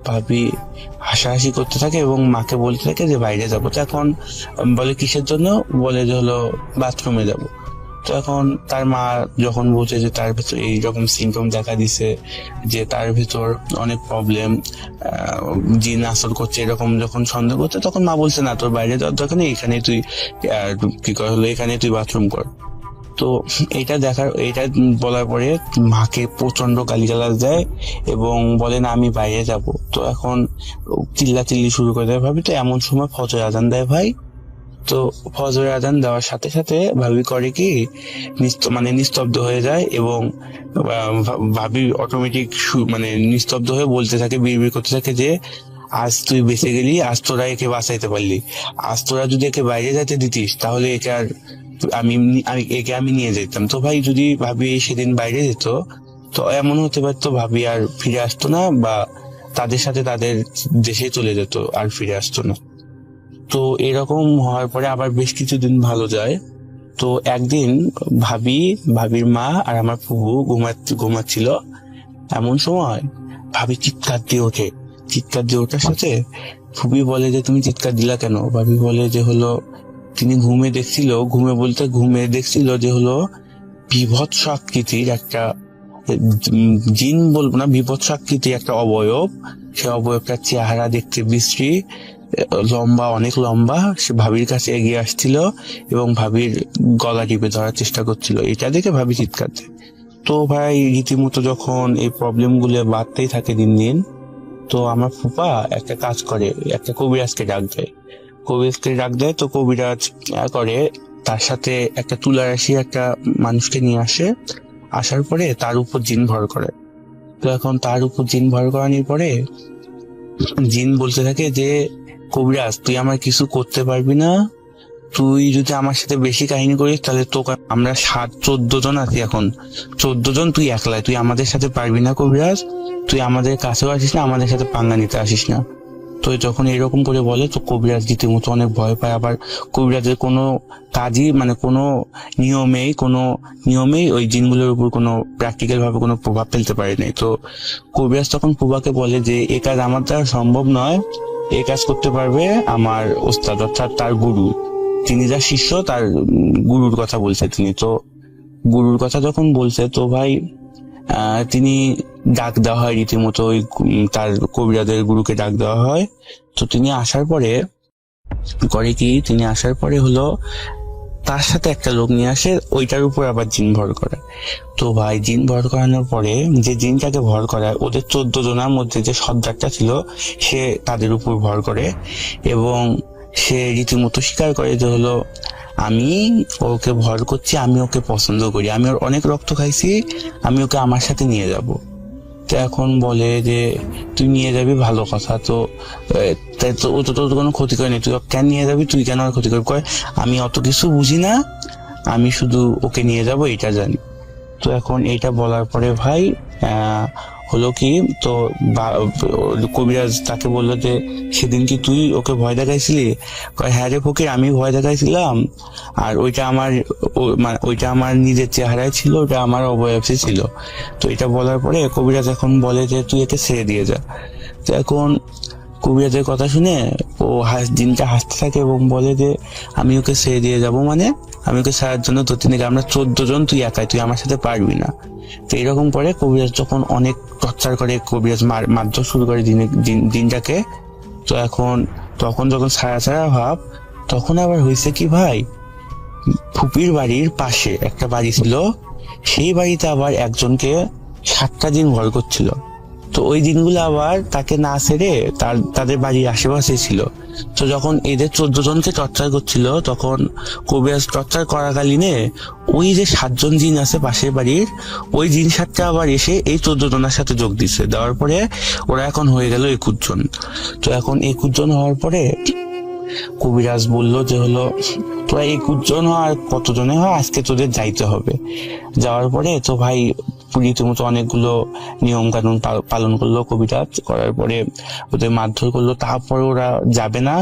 ভাবি হাসাহাসি করতে থাকে এবং মাকে বলতে থাকে যে বাইরে যাবো। তো এখন বলে কিসের জন্য, বলে যে হলো বাথরুমে যাব। তো এখন তার মা যখন বলছে যে তার ভেতর এইরকম সিমটম দেখা দিছে, যে তার ভেতর অনেক প্রবলেম, জিন আসর করছে, এরকম যখন সন্দেহ করছে, তখন মা বলছে না তোর বাইরে যাওয়ার দরকার নেই, এখানে তুই কি করে হলো এখানে তুই বাথরুম কর। তো এটা বলার পরে মাকে প্রচন্ড গালিগালাজ দেয় এবং বলে না আমি বাইরে যাব। তো এখন চিল্লাচিল্লি শুরু করে দেয় ভাবি। তো এমন সময় ফজর আজান দেয় ভাই। তো ফজর আজান দেওয়ার সাথে সাথে ভাবি করে কি নিস্তব্ধ হয়ে যায় এবং ভাবি অটোমেটিক নিস্তব্ধ হয়ে বলতে থাকে, বিড়বিড় করতে থাকে যে আজ তুই বেঁচে গেলি, আজ তোরা একে বাঁচাইতে পারলি, আজ তোরা যদি একে বাইরে যেতে দিতিস তাহলে একে আর আমি নিয়ে যেতাম। তো ভাই যদি ভাবি সেদিন বাইরে যেত তো এমন হতে পারতো ভাবি আর ফিরে আসতো না, বা তাদের সাথে তাদের দেশে চলে যেত, আর ফিরে আসতো না। তো এরকম হওয়ার পরে আবার বেশ কিছুদিন ভালো যায়। তো একদিন ভাবির মা আর আমার ফুফু ঘুমাচ্ছিল। এমন সময় ভাবি চিৎকার দিয়ে ওঠার সাথে ফুবি বলে যে তুমি চিৎকার দিলা কেন? ভাবি বলে যে হলো তিনি ঘুমে দেখছিল যে হলো বিভৎস আকৃতির একটা জিন বলবো না, বিভৎস আকৃতির একটা অবয়ব। সে অবয়বটার চেহারা দেখতে বিশ্রী, অনেক লম্বা। সে ভাবির কাছে এগিয়ে আসছিল এবং ভাবির গলা টিপে ধরার চেষ্টা করছিল। এটা দেখে ভাবি চিৎকার দেয়। তো ভাই রীতিমতো যখন এই প্রবলেম গুলো বাড়তেই থাকে দিন দিন, তো আমার ফুপা একটা কাজ করে, একটা কবিরাজকে ডাক দেয়। তো কবিরাজ করে তার সাথে একটা তুলারাশি একটা মানুষকে নিয়ে আসার পরে তার উপর জিন ভর করে। তো এখন তার উপর জিন ভর করানোর পরে জিন বলতে থাকে যে কবিরাজ তুই আমার কিছু করতে পারবি না, তুই যদি আমার সাথে বেশি কাহিনী করিস তাহলে তোকে আমরা 14 জন আছি, এখন 14 জন তুই একলাই, তুই আমাদের সাথে পারবি না কবিরাজ, তুই আমাদের কাছেও আসিস না, আমাদের সাথে পাঙ্গা নিতে আসিস না। তো যখন এরকম করে বলে তো কবিরাজ রীতিমতো অনেক ভয় পায়। আবার কবিরাজের কোনো কাজই কোনো নিয়মেই ওই জিনগুলোর উপর কোনো প্র্যাকটিক্যাল ভাবে কোনো প্রভাব ফেলতে পারে নাই। তো কবিরাজ তখন ফুবাকে বলে যে এ কাজ আমার দ্বারা সম্ভব নয়, এই কাজ করতে পারবে আমার ওস্তাদ, অর্থাৎ তার গুরু, তিনি যার শিষ্য তার গুরুর কথা বলছে তিনি। তো গুরুর কথা যখন বলছে তো ভাই তিনি ডাক দেওয়া হয় রীতিমতো, ওই তার কবিরাজের গুরুকে ডাক দেওয়া হয়। তো তিনি আসার পরে হলো তার সাথে একটা লোক নিয়ে আসে, ওইটার উপর আবার জিন ভর করে। তো ভাই জিন ভর করানোর পরে যে জিনটাকে ভর করায় ওদের 14 জনের মধ্যে যে সর্দারটা ছিল সে তাদের উপর ভর করে এবং সে রীতিমতো স্বীকার করে যে হলো আমি ওকে ভর করছি, আমি ওকে পছন্দ করি, আমি ওর অনেক রক্ত খাইছি, আমি ওকে আমার সাথে নিয়ে যাব। তো এখন বলে যে তুই নিয়ে যাবি ভালো কথা, তো ও তো তোর কোনো ক্ষতি করেনি, তুই কেন নিয়ে যাবি, তুই কেন আর ক্ষতি করবি? আমি অত কিছু বুঝি না, আমি শুধু ওকে নিয়ে যাব এটা জানি। তো এখন এইটা বলার পরে ভাই হলো কি, তো কবিরাজ তাকে বললো যে সেদিন কি তুই ওকে ভয় দেখাইছিলি? হ্যাঁ রে ফকির, আমি ভয় দেখাইছিলাম, আর ওইটা আমার নিজের চেহারায় ছিল, ওটা আমার অবয়বসে ছিল। তো এটা বলার পরে কবিরাজ এখন বলে যে তুই একে ছেড়ে দিয়ে যা। তো এখন কবিরাজের কথা শুনে ও জিনটা হাসতে থাকে এবং বলে যে আমি ওকে ছেড়ে দিয়ে যাব, আমি ওকে ছাড়ার জন্য 2-3 আমরা 14 জন, তুই একাই, তুই আমার সাথে পারবি না। তো এরকম করে কবিরাজ যখন অনেক টর্চার করে, কবিরাজ মারধর শুরু করে দিনটাকে। তো তখন যখন ছাড়া ভাব, তখন আবার হয়েছে কি ভাই, ফুপির বাড়ির পাশে একটা বাড়ি ছিল, সেই বাড়িতে আবার একজনকে 7টা দিন ভর করছিল। তো ওই দিনগুলো আবার তাকে না ছেড়ে তাদের বাড়ির আশেপাশে ছিল। তো যখন এদের 14 জনকে টর্চার করছিল, তখন কবিরাজ টর্চার করাকালীনে ওই যে 7 জন জিন আছে পাশের বাড়ির, ওই জিন 7টা আবার এসে এই 14 জনের সাথে যোগ দিচ্ছে। দেওয়ার পরে ওরা এখন হয়ে গেল 21 জন। তো এখন 21 জন হওয়ার পরে কবিরাজ বলল যে হলো তোরা 21 জন হয় আর কতজনে হয় আজকে তোদের যাইতে হবে। যাওয়ার পরে তো ভাই রীতিমতো অনেকগুলো নিয়ম কানুন পালন করলো কবিরাজ, করার পরে ওদের মারধর করলো। তারপরে ওরা যাবে না,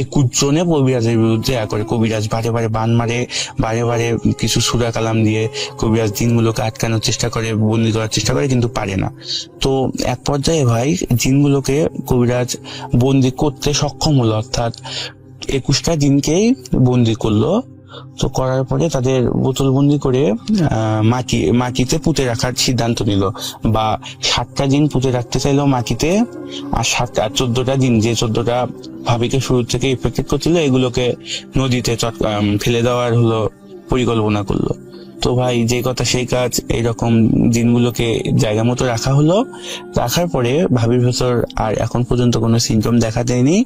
21 জনে কবিরাজের বিরুদ্ধে করে কবিরাজ বারে বারে বান মারে, বারে বারে কিছু সুরা কালাম দিয়ে কবিরাজ জিনগুলোকে আটকানোর চেষ্টা করে, বন্দি করার চেষ্টা করে, কিন্তু পারে না। তো এক পর্যায়ে ভাই জিনগুলোকে কবিরাজ বন্দি করতে সক্ষম হলো, অর্থাৎ 21টা জিনকেই বন্দি করলো। তো করার পরে তাদের বোতলবন্দি করে মাটিতে পুঁতে রাখার সিদ্ধান্ত নিল, বা 7টা দিন পুঁতে রাখতে চাইলো মাটিতে, আর 14টা দিন, যে 14টা ভাবিকে শুরু থেকে ইফেক্টেড করছিল, এগুলোকে নদীতে ফেলে দেওয়ার হলো পরিকল্পনা করলো। তো ভাই যে কথা সেই কাজ, এইরকম দিনগুলোকে জায়গা মতো রাখা হলো। রাখার পরে ভাবির ভেতর আর এখন পর্যন্ত কোনো সিমটম দেখা দেয়নি।